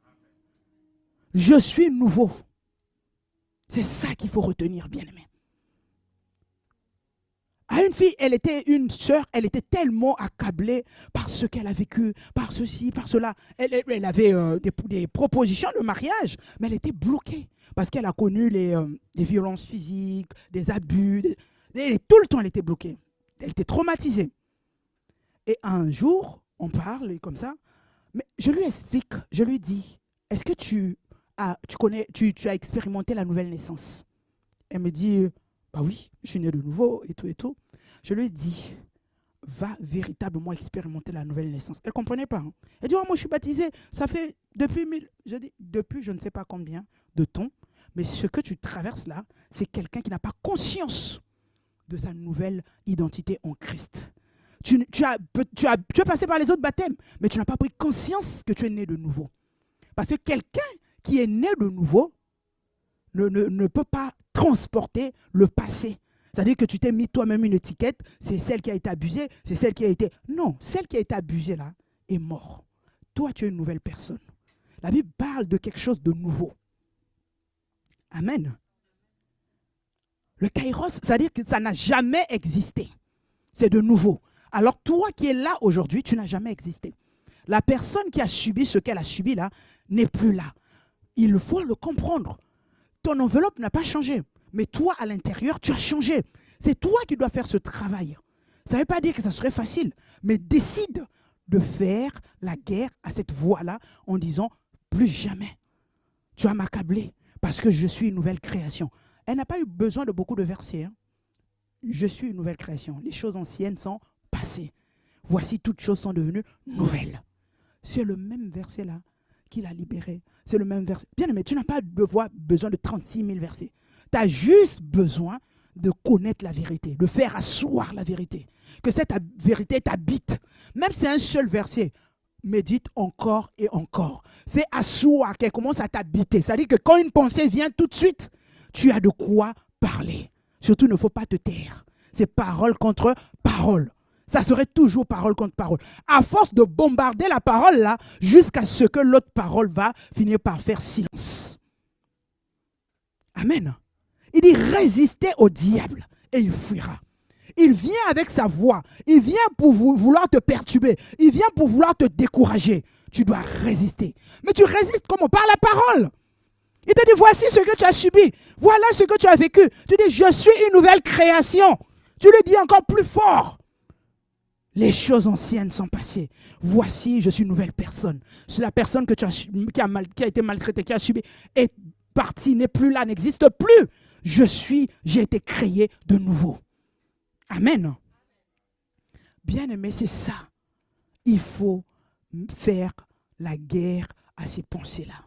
Je suis nouveau. C'est ça qu'il faut retenir, bien-aimé. À une fille, elle était une sœur, elle était tellement accablée par ce qu'elle a vécu, par ceci, par cela. Elle avait des propositions de mariage, mais elle était bloquée parce qu'elle a connu des violences physiques, des abus. Tout le temps, elle était bloquée. Elle était traumatisée. Et un jour, on parle et comme ça, mais je lui explique, je lui dis, est-ce que tu as expérimenté la nouvelle naissance? Elle me dit, bah oui, je suis née de nouveau et tout et tout. Je lui dis, va véritablement expérimenter la nouvelle naissance. Elle ne comprenait pas. Hein. Elle dit, oh, moi je suis baptisée, ça fait depuis je ne sais pas combien de temps, mais ce que tu traverses là, c'est quelqu'un qui n'a pas conscience de sa nouvelle identité en Christ. Tu es passé par les autres baptêmes, mais tu n'as pas pris conscience que tu es né de nouveau. Parce que quelqu'un qui est né de nouveau ne peut pas transporter le passé. C'est-à-dire que tu t'es mis toi-même une étiquette, c'est celle qui a été abusée, c'est celle qui a été... Non, celle qui a été abusée là est morte. Toi, tu es une nouvelle personne. La Bible parle de quelque chose de nouveau. Amen. Le kairos, c'est-à-dire que ça n'a jamais existé. C'est de nouveau. Alors toi qui es là aujourd'hui, tu n'as jamais existé. La personne qui a subi ce qu'elle a subi là n'est plus là. Il faut le comprendre. Ton enveloppe n'a pas changé. Mais toi, à l'intérieur, tu as changé. C'est toi qui dois faire ce travail. Ça ne veut pas dire que ça serait facile. Mais décide de faire la guerre à cette voie-là en disant, plus jamais. Tu vas m'accabler parce que je suis une nouvelle création. Elle n'a pas eu besoin de beaucoup de versets. Hein. Je suis une nouvelle création. Les choses anciennes sont passées. Voici, toutes choses sont devenues nouvelles. C'est le même verset-là qui l'a libéré. C'est le même verset. Bien aimé, tu n'as pas besoin de 36 000 versets. Tu as juste besoin de connaître la vérité, de faire asseoir la vérité. Que cette vérité t'habite. Même si c'est un seul verset, médite encore et encore. Fais asseoir qu'elle commence à t'habiter. C'est-à-dire que quand une pensée vient tout de suite, tu as de quoi parler. Surtout, il ne faut pas te taire. C'est parole contre parole. Ça serait toujours parole contre parole. À force de bombarder la parole là, jusqu'à ce que l'autre parole va finir par faire silence. Amen. Il dit résistez au diable et il fuira. Il vient avec sa voix. Il vient pour vouloir te perturber. Il vient pour vouloir te décourager. Tu dois résister. Mais tu résistes comment? Par la parole. Il te dit voici ce que tu as subi. Voilà ce que tu as vécu. Tu dis je suis une nouvelle création. Tu le dis encore plus fort. Les choses anciennes sont passées. Voici, je suis une nouvelle personne. C'est la personne qui a été maltraitée, qui a subi, est partie, n'est plus là, n'existe plus. J'ai été créé de nouveau. Amen. Bien-aimé, c'est ça. Il faut faire la guerre à ces pensées-là.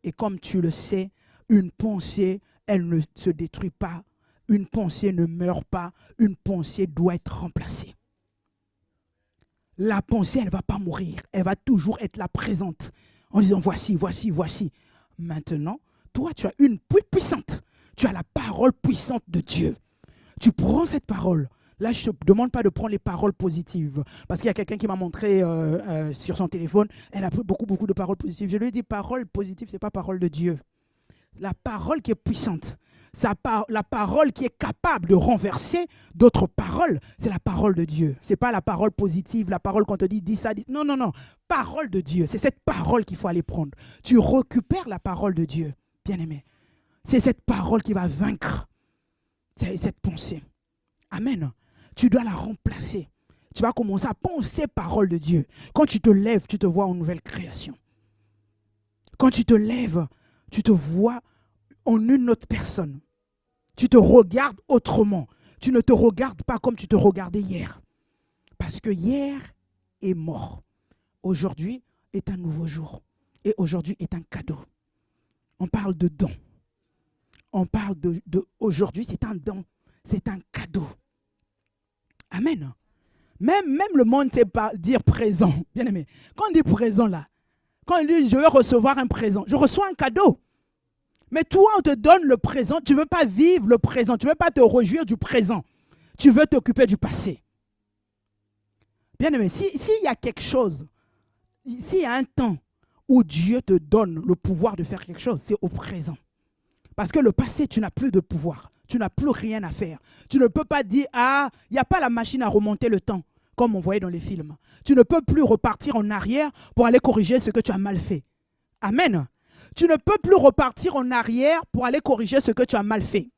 Et comme tu le sais, une pensée, elle ne se détruit pas. Une pensée ne meurt pas. Une pensée doit être remplacée. La pensée, elle ne va pas mourir. Elle va toujours être là présente. En disant, voici, voici, voici. Maintenant, toi, tu as une puissante. Tu as la parole puissante de Dieu. Tu prends cette parole. Là, je ne te demande pas de prendre les paroles positives. Parce qu'il y a quelqu'un qui m'a montré sur son téléphone, elle a pris beaucoup de paroles positives. Je lui ai dit, parole positive, ce n'est pas parole de Dieu. La parole qui est puissante. La parole qui est capable de renverser d'autres paroles, c'est la parole de Dieu. Ce n'est pas la parole positive, la parole qu'on te dit, dis ça, dis... Non, non, non. Parole de Dieu. C'est cette parole qu'il faut aller prendre. Tu récupères la parole de Dieu, bien-aimé. C'est cette parole qui va vaincre cette pensée. Amen. Tu dois la remplacer. Tu vas commencer à penser parole de Dieu. Quand tu te lèves, tu te vois en nouvelle création. Quand tu te lèves, tu te vois en une autre personne. Tu te regardes autrement. Tu ne te regardes pas comme tu te regardais hier. Parce que hier est mort. Aujourd'hui est un nouveau jour. Et aujourd'hui est un cadeau. On parle de don. On parle de aujourd'hui, c'est un don. C'est un cadeau. Amen. Même le monde ne sait pas dire présent. Bien aimé. Quand on dit présent là, quand on dit je vais recevoir un présent, je reçois un cadeau. Mais toi, on te donne le présent. Tu ne veux pas vivre le présent. Tu ne veux pas te réjouir du présent. Tu veux t'occuper du passé. Bien aimé, s'il y a quelque chose, s'il y a un temps où Dieu te donne le pouvoir de faire quelque chose, c'est au présent. Parce que le passé, tu n'as plus de pouvoir. tu n'as plus rien à faire. Tu ne peux pas dire, ah, il n'y a pas la machine à remonter le temps, comme on voyait dans les films. Tu ne peux plus repartir en arrière pour aller corriger ce que tu as mal fait. Amen. Tu ne peux plus repartir en arrière pour aller corriger ce que tu as mal fait.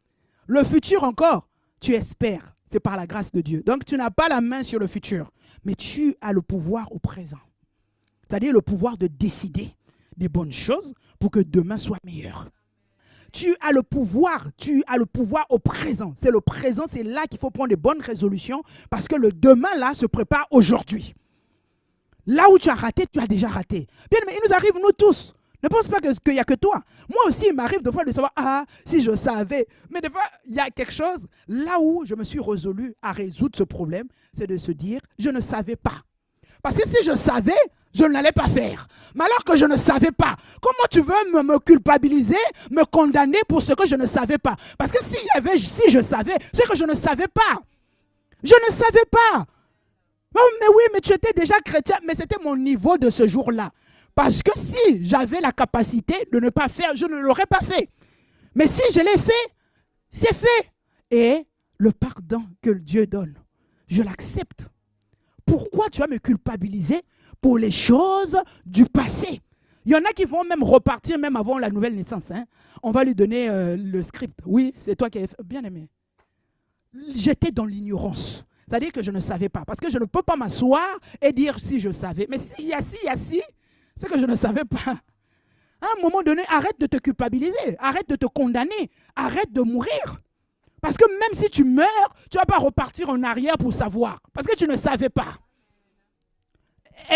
Le futur encore, tu espères. C'est par la grâce de Dieu. Donc, tu n'as pas la main sur le futur, mais tu as le pouvoir au présent. C'est-à-dire le pouvoir de décider des bonnes choses pour que demain soit meilleur. Tu as le pouvoir au présent. C'est le présent, c'est là qu'il faut prendre des bonnes résolutions parce que le demain, là, se prépare aujourd'hui. Là où tu as raté, tu as déjà raté. Bien, mais il nous arrive, nous tous. Ne pense pas qu'il n'y a que toi. Moi aussi, il m'arrive des fois de savoir, ah, si je savais. Mais des fois, il y a quelque chose, là où je me suis résolu à résoudre ce problème, c'est de se dire, je ne savais pas. Parce que si je savais, je ne l'allais pas faire. Mais alors que je ne savais pas, comment tu veux me culpabiliser, me condamner pour ce que je ne savais pas? Parce que si je savais, c'est que je ne savais pas. Je ne savais pas. Oh, mais oui, mais tu étais déjà chrétien, mais c'était mon niveau de ce jour-là. Parce que si j'avais la capacité de ne pas faire, je ne l'aurais pas fait. Mais si je l'ai fait, c'est fait. Et le pardon que Dieu donne, je l'accepte. Pourquoi tu vas me culpabiliser pour les choses du passé? Il y en a qui vont même repartir même avant la nouvelle naissance. Hein. On va lui donner le script. Oui, c'est toi qui as fait. Bien aimé. J'étais dans l'ignorance. C'est-à-dire que je ne savais pas. Parce que je ne peux pas m'asseoir et dire si je savais. Mais s'il y a si, c'est que je ne savais pas. À un moment donné, arrête de te culpabiliser. Arrête de te condamner. Arrête de mourir. Parce que même si tu meurs, tu ne vas pas repartir en arrière pour savoir. Parce que tu ne savais pas.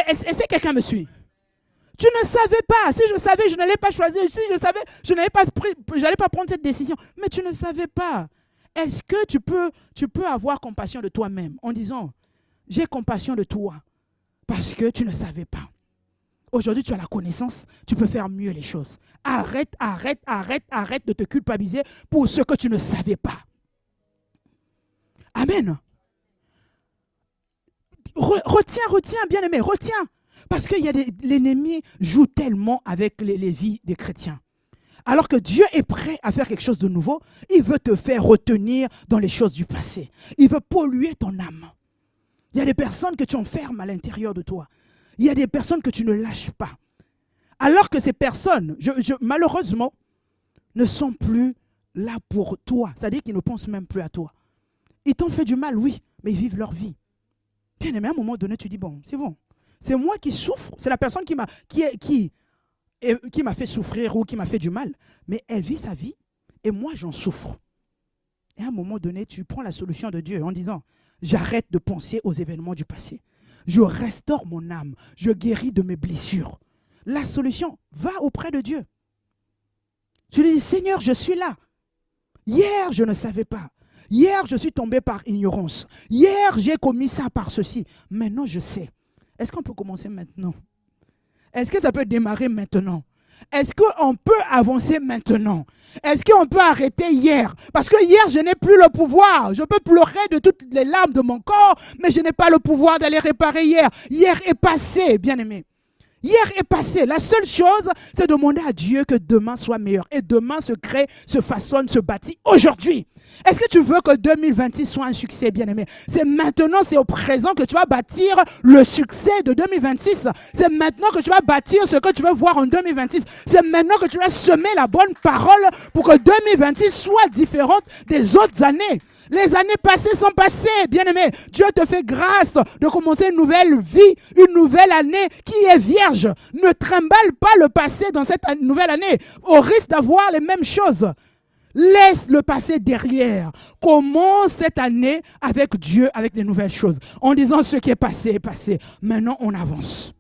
Est-ce que quelqu'un me suit? Tu ne savais pas. Si je savais, je n'allais pas choisir. Si je savais, je n'allais pas prendre cette décision. Mais tu ne savais pas. Est-ce que tu peux avoir compassion de toi-même en disant, j'ai compassion de toi parce que tu ne savais pas. Aujourd'hui, tu as la connaissance, tu peux faire mieux les choses. Arrête de te culpabiliser pour ce que tu ne savais pas. Amen. Retiens, bien-aimé, retiens. Parce que l'ennemi joue tellement avec les vies des chrétiens. Alors que Dieu est prêt à faire quelque chose de nouveau, il veut te faire retenir dans les choses du passé. Il veut polluer ton âme. Il y a des personnes que tu enfermes à l'intérieur de toi. Il y a des personnes que tu ne lâches pas. Alors que ces personnes, malheureusement, ne sont plus là pour toi. C'est-à-dire qu'ils ne pensent même plus à toi. Ils t'ont fait du mal, oui, mais ils vivent leur vie. Bien aimé, à un moment donné, tu dis, bon, c'est bon. C'est moi qui souffre. C'est la personne qui m'a fait souffrir ou qui m'a fait du mal. Mais elle vit sa vie et moi, j'en souffre. Et à un moment donné, tu prends la solution de Dieu en disant, j'arrête de penser aux événements du passé. Je restaure mon âme. Je guéris de mes blessures. La solution, va auprès de Dieu. Tu lui dis, Seigneur, je suis là. Hier, je ne savais pas. Hier, je suis tombé par ignorance. Hier, j'ai commis ça par ceci. Maintenant, je sais. Est-ce qu'on peut commencer maintenant? Est-ce que ça peut démarrer maintenant? Est-ce qu'on peut avancer maintenant? Est-ce qu'on peut arrêter hier? Parce que hier, je n'ai plus le pouvoir. Je peux pleurer de toutes les larmes de mon corps, mais je n'ai pas le pouvoir d'aller réparer hier. Hier est passé, bien-aimé. Hier est passé. La seule chose, c'est de demander à Dieu que demain soit meilleur. Et demain se crée, se façonne, se bâtit aujourd'hui. Est-ce que tu veux que 2026 soit un succès, bien-aimé? C'est maintenant, c'est au présent que tu vas bâtir le succès de 2026. C'est maintenant que tu vas bâtir ce que tu veux voir en 2026. C'est maintenant que tu vas semer la bonne parole pour que 2026 soit différente des autres années. Les années passées sont passées, bien-aimé. Dieu te fait grâce de commencer une nouvelle vie, une nouvelle année qui est vierge. Ne trimballe pas le passé dans cette nouvelle année au risque d'avoir les mêmes choses. Laisse le passé derrière. Commence cette année avec Dieu, avec des nouvelles choses. En disant ce qui est passé est passé. Maintenant, on avance.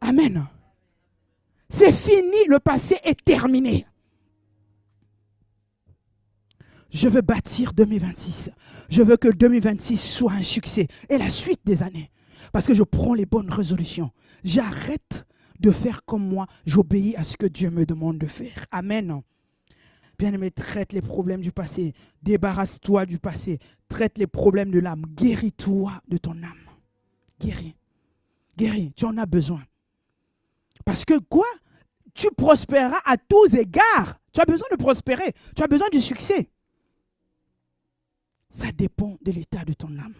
Amen. C'est fini, le passé est terminé. Je veux bâtir 2026. Je veux que 2026 soit un succès. Et la suite des années. Parce que je prends les bonnes résolutions. J'arrête de faire comme moi. J'obéis à ce que Dieu me demande de faire. Amen. Bien-aimé, traite les problèmes du passé. Débarrasse-toi du passé. Traite les problèmes de l'âme. Guéris-toi de ton âme. Guéris. Guéris. Tu en as besoin. Parce que quoi? Tu prospéreras à tous égards. Tu as besoin de prospérer. Tu as besoin du succès. Ça dépend de l'état de ton âme.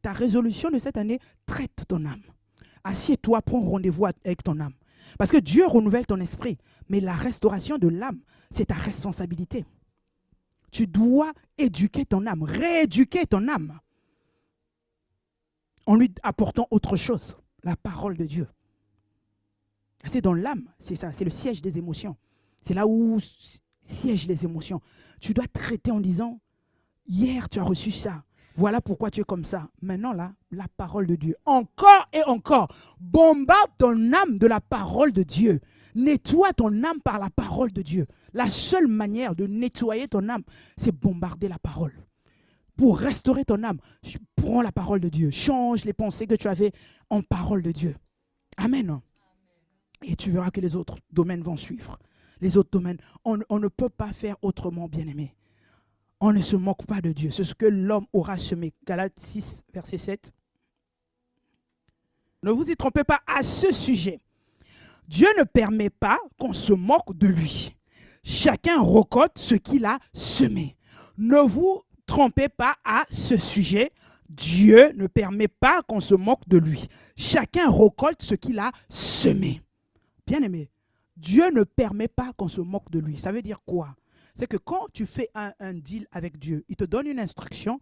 Ta résolution de cette année traite ton âme. Assieds-toi, prends rendez-vous avec ton âme. Parce que Dieu renouvelle ton esprit. Mais la restauration de l'âme, c'est ta responsabilité. Tu dois éduquer ton âme, rééduquer ton âme. En lui apportant autre chose, la parole de Dieu. C'est dans l'âme, c'est ça, c'est le siège des émotions. C'est là où siègent les émotions. Tu dois traiter en disant, hier tu as reçu ça, voilà pourquoi tu es comme ça. Maintenant là, la parole de Dieu. Encore et encore, bombarde ton âme de la parole de Dieu. Nettoie ton âme par la parole de Dieu. La seule manière de nettoyer ton âme, c'est bombarder la parole. Pour restaurer ton âme, prends la parole de Dieu. Change les pensées que tu avais en parole de Dieu. Amen. Et tu verras que les autres domaines vont suivre. Les autres domaines, on ne peut pas faire autrement, bien-aimé. On ne se moque pas de Dieu. C'est ce que l'homme aura semé. Galates 6, verset 7. Ne vous y trompez pas à ce sujet. Dieu ne permet pas qu'on se moque de lui. Chacun récolte ce qu'il a semé. Ne vous trompez pas à ce sujet. Dieu ne permet pas qu'on se moque de lui. Chacun récolte ce qu'il a semé. Bien-aimé, Dieu ne permet pas qu'on se moque de lui. Ça veut dire quoi? C'est que quand tu fais un deal avec Dieu, il te donne une instruction,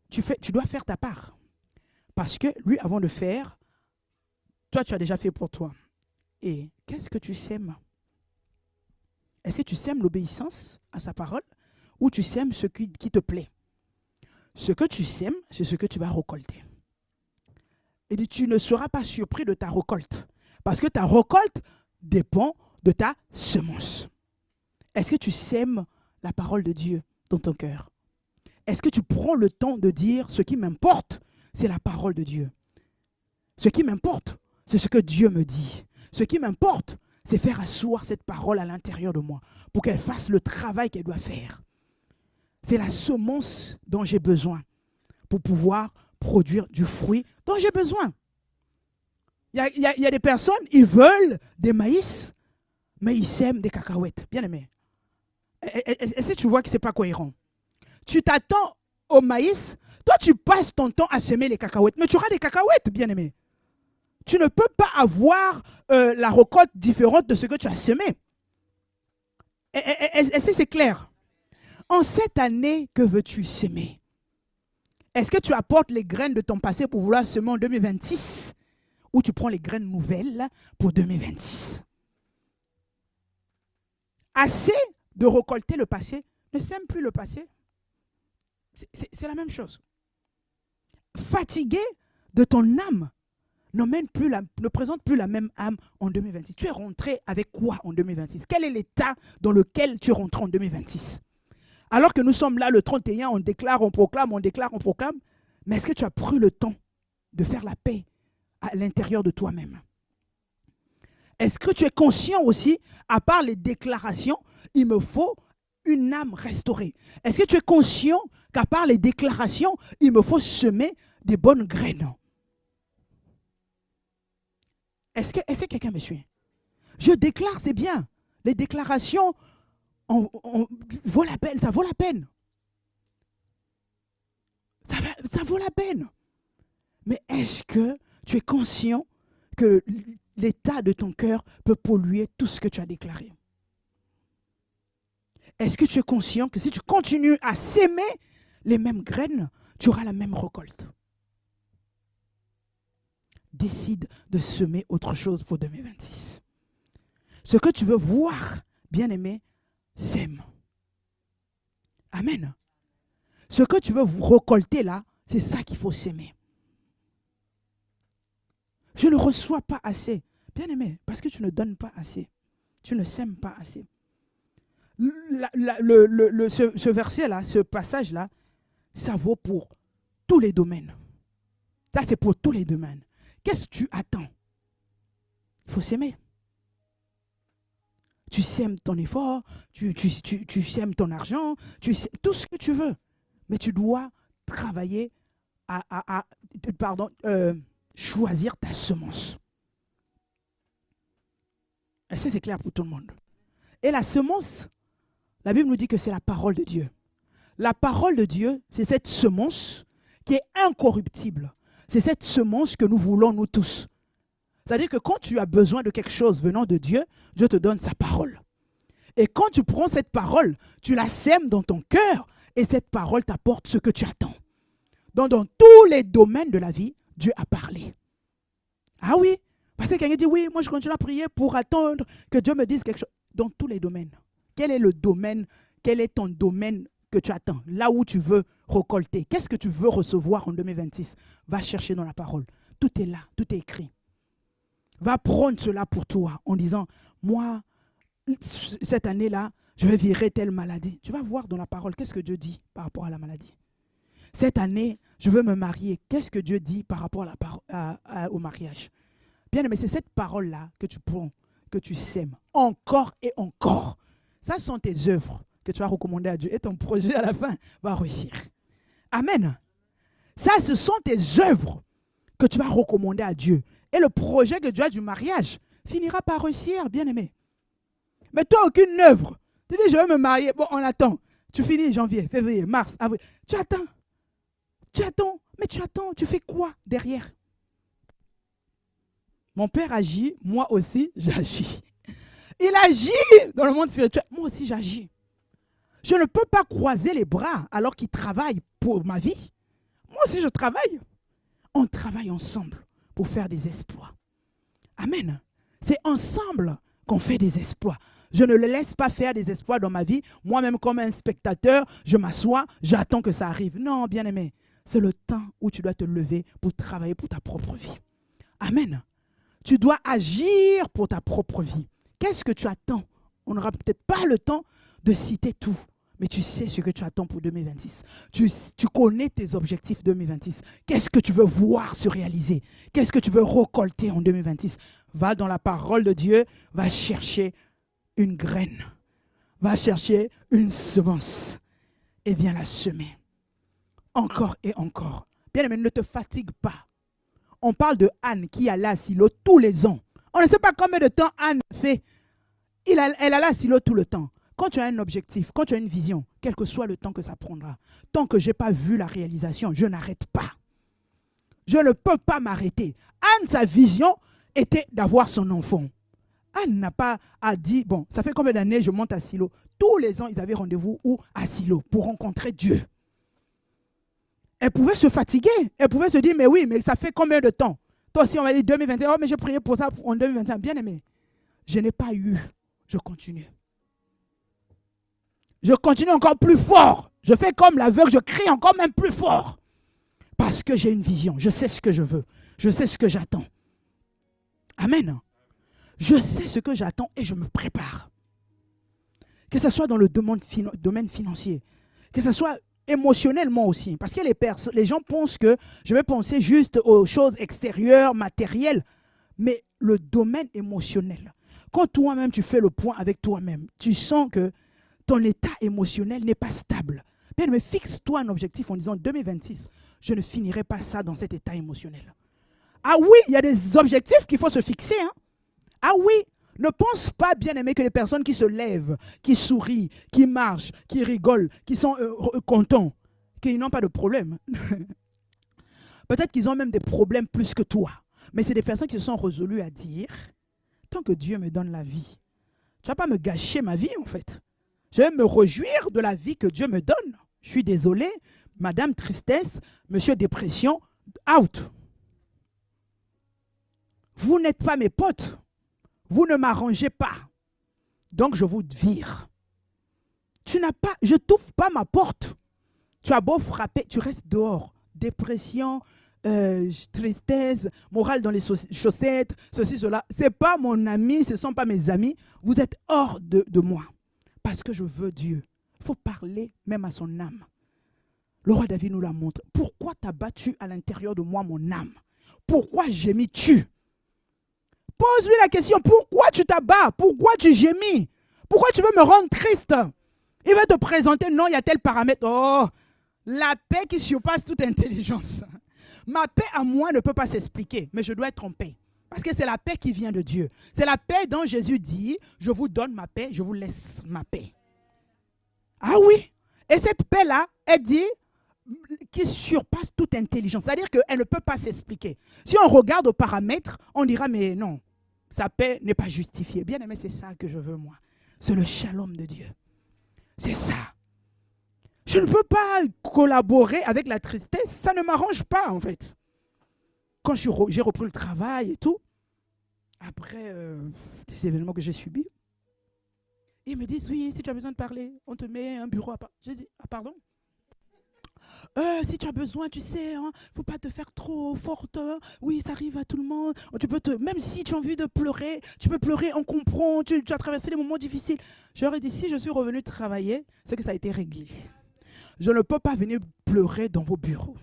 tu dois faire ta part. Parce que lui, avant de faire, toi, tu as déjà fait pour toi. Et qu'est-ce que tu sèmes? Est-ce que tu sèmes l'obéissance à sa parole ou tu sèmes ce qui te plaît? Ce que tu sèmes, c'est ce que tu vas récolter. Et tu ne seras pas surpris de ta récolte. Parce que ta récolte dépend de ta semence. Est-ce que tu sèmes la parole de Dieu dans ton cœur? Est-ce que tu prends le temps de dire ce qui m'importe, c'est la parole de Dieu? Ce qui m'importe, c'est ce que Dieu me dit. Ce qui m'importe, c'est faire asseoir cette parole à l'intérieur de moi pour qu'elle fasse le travail qu'elle doit faire. C'est la semence dont j'ai besoin pour pouvoir produire du fruit dont j'ai besoin. Il y a des personnes, ils veulent des maïs, mais ils sèment des cacahuètes. Bien aimé. Est-ce que tu vois que ce n'est pas cohérent? Tu t'attends au maïs, toi tu passes ton temps à semer les cacahuètes, mais tu auras des cacahuètes, bien aimé. Tu ne peux pas avoir la récolte différente de ce que tu as semé. Est-ce que c'est clair? En cette année, que veux-tu semer? Est-ce que tu apportes les graines de ton passé pour vouloir semer en 2026 ou tu prends les graines nouvelles pour 2026? Assez de récolter le passé, ne sème plus le passé. C'est la même chose. Fatigué de ton âme, ne présente plus la même âme en 2026. Tu es rentré avec quoi en 2026? Quel est l'état dans lequel tu es rentré en 2026? Alors que nous sommes là le 31, on déclare, on proclame, on déclare, on proclame. Mais est-ce que tu as pris le temps de faire la paix à l'intérieur de toi-même? Est-ce que tu es conscient aussi, à part les déclarations, il me faut une âme restaurée? Est-ce que tu es conscient qu'à part les déclarations, il me faut semer des bonnes graines? Est-ce que quelqu'un me suit? Je déclare, c'est bien. Les déclarations, vaut la peine, ça vaut la peine. Ça vaut la peine. Mais est-ce que tu es conscient que l'état de ton cœur peut polluer tout ce que tu as déclaré? Est-ce que tu es conscient que si tu continues à s'aimer les mêmes graines, tu auras la même récolte? Décide de semer autre chose pour 2026. Ce que tu veux voir, bien-aimé, sème. Amen. Ce que tu veux récolter là, c'est ça qu'il faut s'aimer. Je ne reçois pas assez. Bien-aimé, parce que tu ne donnes pas assez. Tu ne sèmes pas assez. Ce verset-là, ce passage-là, ça vaut pour tous les domaines. Ça, c'est pour tous les domaines. Qu'est-ce que tu attends? Il faut s'aimer. Tu sèmes ton effort, tu sèmes ton argent, tu sèmes tout ce que tu veux. Mais tu dois travailler choisir ta semence. Et ça, c'est clair pour tout le monde. Et la semence, la Bible nous dit que c'est la parole de Dieu. La parole de Dieu, c'est cette semence qui est incorruptible. C'est cette semence que nous voulons nous tous. C'est-à-dire que quand tu as besoin de quelque chose venant de Dieu, Dieu te donne sa parole. Et quand tu prends cette parole, tu la sèmes dans ton cœur et cette parole t'apporte ce que tu attends. Donc dans tous les domaines de la vie, Dieu a parlé. Ah oui, parce que quelqu'un dit oui, moi je continue à prier pour attendre que Dieu me dise quelque chose. Dans tous les domaines. Quel est le domaine, quel est ton domaine que tu attends? Là où tu veux récolter. Qu'est-ce que tu veux recevoir en 2026? Va chercher dans la parole. Tout est là, tout est écrit. Va prendre cela pour toi en disant, moi, cette année-là, je vais virer telle maladie. Tu vas voir dans la parole, qu'est-ce que Dieu dit par rapport à la maladie? Cette année, je veux me marier. Qu'est-ce que Dieu dit par rapport au mariage? Bien aimé, c'est cette parole-là que tu prends, que tu sèmes encore et encore. Ça sont tes œuvres que tu vas recommander à Dieu. Et ton projet à la fin va réussir. Amen. Ça, ce sont tes œuvres que tu vas recommander à Dieu. Et le projet que Dieu a du mariage finira par réussir, bien aimé. Mais toi, aucune œuvre. Tu dis, je vais me marier. Bon, on attend. Tu finis janvier, février, mars, avril. Tu attends. Tu attends. Mais tu attends. Tu fais quoi derrière? Mon père agit. Moi aussi, j'agis. Il agit dans le monde spirituel. Moi aussi, j'agis. Je ne peux pas croiser les bras alors qu'il travaille pour ma vie. Moi aussi, je travaille. On travaille ensemble pour faire des exploits. Amen. C'est ensemble qu'on fait des exploits. Je ne le laisse pas faire des exploits dans ma vie. Moi-même, comme un spectateur, je m'assois, j'attends que ça arrive. Non, bien-aimé, c'est le temps où tu dois te lever pour travailler pour ta propre vie. Amen. Tu dois agir pour ta propre vie. Qu'est-ce que tu attends? On n'aura peut-être pas le temps de citer tout, mais tu sais ce que tu attends pour 2026. Tu connais tes objectifs 2026. Qu'est-ce que tu veux voir se réaliser? Qu'est-ce que tu veux récolter en 2026? Va dans la parole de Dieu, va chercher une graine, va chercher une semence et viens la semer. Encore et encore. Bien aimé, ne te fatigue pas. On parle de Anne qui allait à Silo tous les ans. On ne sait pas combien de temps Anne fait. Elle allait à Silo tout le temps. Quand tu as un objectif, quand tu as une vision, quel que soit le temps que ça prendra, tant que je n'ai pas vu la réalisation, je n'arrête pas. Je ne peux pas m'arrêter. Anne, sa vision était d'avoir son enfant. Anne n'a pas dit, bon, ça fait combien d'années je monte à Silo? Tous les ans, ils avaient rendez-vous à Silo pour rencontrer Dieu. Elle pouvait se fatiguer. Elle pouvait se dire, mais oui, mais ça fait combien de temps? Toi aussi, on va dire 2021. Oh, mais j'ai prié pour ça en 2021. Bien aimé, je n'ai pas eu. Je continue. Je continue encore plus fort. Je fais comme l'aveugle, je crie encore même plus fort. Parce que j'ai une vision. Je sais ce que je veux. Je sais ce que j'attends. Amen. Je sais ce que j'attends et je me prépare. Que ce soit dans le domaine financier, que ce soit émotionnellement aussi. Parce que les gens pensent que je vais penser juste aux choses extérieures, matérielles, mais le domaine émotionnel. Quand toi-même tu fais le point avec toi-même, tu sens que ton état émotionnel n'est pas stable. Bien, mais fixe-toi un objectif en disant 2026, je ne finirai pas ça dans cet état émotionnel. Ah oui, il y a des objectifs qu'il faut se fixer. Hein? Ah oui, ne pense pas, bien aimé, que les personnes qui se lèvent, qui sourient, qui marchent, qui rigolent, qui sont contents, qu'ils n'ont pas de problème. Peut-être qu'ils ont même des problèmes plus que toi. Mais c'est des personnes qui se sont résolues à dire, tant que Dieu me donne la vie, tu ne vas pas me gâcher ma vie en fait. Je vais me réjouir de la vie que Dieu me donne. Je suis désolé, Madame Tristesse, Monsieur Dépression, out. Vous n'êtes pas mes potes. Vous ne m'arrangez pas. Donc je vous vire. Je t'ouvre pas ma porte. Tu as beau frapper, tu restes dehors. Dépression, tristesse, morale dans les chaussettes, ceci, cela. Ce n'est pas mon ami, ce ne sont pas mes amis. Vous êtes hors de moi. Parce que je veux Dieu. Il faut parler même à son âme. Le roi David nous la montre. Pourquoi t'as battu à l'intérieur de moi mon âme? Pourquoi gémis-tu? Pose-lui la question. Pourquoi tu t'abats? Pourquoi tu gémis? Pourquoi tu veux me rendre triste? Il va te présenter, non, il y a tel paramètre. Oh, la paix qui surpasse toute intelligence. Ma paix à moi ne peut pas s'expliquer, mais je dois être en paix. Parce que c'est la paix qui vient de Dieu. C'est la paix dont Jésus dit, je vous donne ma paix, je vous laisse ma paix. Ah oui. Et cette paix-là, elle dit, qui surpasse toute intelligence. C'est-à-dire qu'elle ne peut pas s'expliquer. Si on regarde aux paramètres, on dira, mais non, sa paix n'est pas justifiée. Bien aimé, c'est ça que je veux, moi. C'est le shalom de Dieu. C'est ça. Je ne peux pas collaborer avec la tristesse. Ça ne m'arrange pas, en fait. Quand j'ai repris le travail et tout, après les événements que j'ai subis, ils me disent, oui, si tu as besoin de parler, on te met un bureau à part. J'ai dit, ah pardon? Si tu as besoin, tu sais, il ne faut pas te faire trop forte. Hein. Oui, ça arrive à tout le monde. Même si tu as envie de pleurer, tu peux pleurer, on comprend, tu as traversé des moments difficiles. Je leur ai dit, si je suis revenu travailler, c'est que ça a été réglé. Je ne peux pas venir pleurer dans vos bureaux.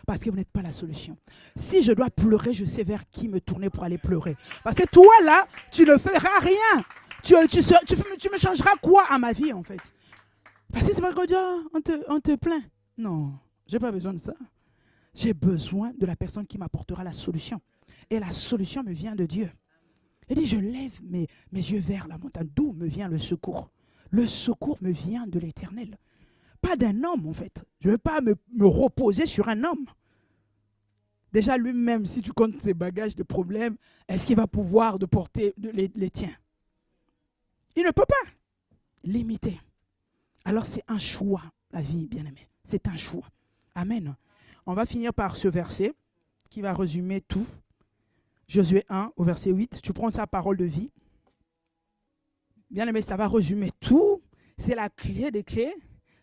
Parce que vous n'êtes pas la solution. Si je dois pleurer, je sais vers qui me tourner pour aller pleurer. Parce que toi, là, tu ne feras rien. Tu me changeras quoi à ma vie, en fait? Parce que c'est pas qu'on dit, on te plaint. Non, je n'ai pas besoin de ça. J'ai besoin de la personne qui m'apportera la solution. Et la solution me vient de Dieu. Il dit, je lève mes yeux vers la montagne. D'où me vient le secours? Le secours me vient de l'Éternel. Pas d'un homme, en fait. Je ne veux pas me reposer sur un homme. Déjà, lui-même, si tu comptes ses bagages de problèmes, est-ce qu'il va pouvoir de porter les tiens? Il ne peut pas. Limité. Alors, c'est un choix, la vie, bien-aimée. C'est un choix. Amen. On va finir par ce verset qui va résumer tout. Josué 1, au verset 8. Tu prends sa parole de vie. Bien-aimé, ça va résumer tout. C'est la clé des clés.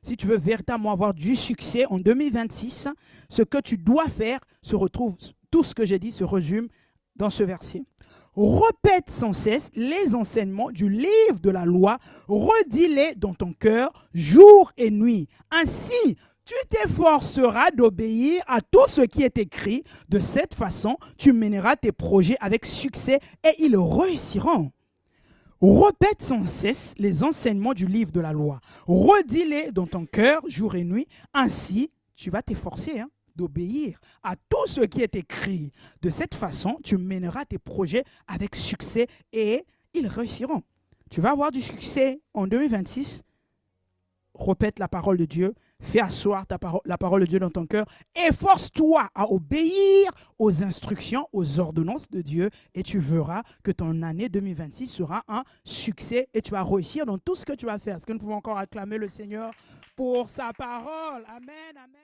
Si tu veux véritablement avoir du succès en 2026, ce que tu dois faire se retrouve, tout ce que j'ai dit se résume dans ce verset. Répète sans cesse les enseignements du livre de la loi, redis-les dans ton cœur jour et nuit. Ainsi, tu t'efforceras d'obéir à tout ce qui est écrit. De cette façon, tu mèneras tes projets avec succès et ils réussiront. Répète sans cesse les enseignements du livre de la loi. Redis-les dans ton cœur jour et nuit. Ainsi, tu vas t'efforcer d'obéir à tout ce qui est écrit. De cette façon, tu mèneras tes projets avec succès et ils réussiront. Tu vas avoir du succès en 2026. Répète la parole de Dieu. Fais asseoir la parole de Dieu dans ton cœur. Efforce-toi à obéir aux instructions, aux ordonnances de Dieu et tu verras que ton année 2026 sera un succès et tu vas réussir dans tout ce que tu vas faire. Est-ce que nous pouvons encore acclamer le Seigneur pour sa parole? Amen, amen.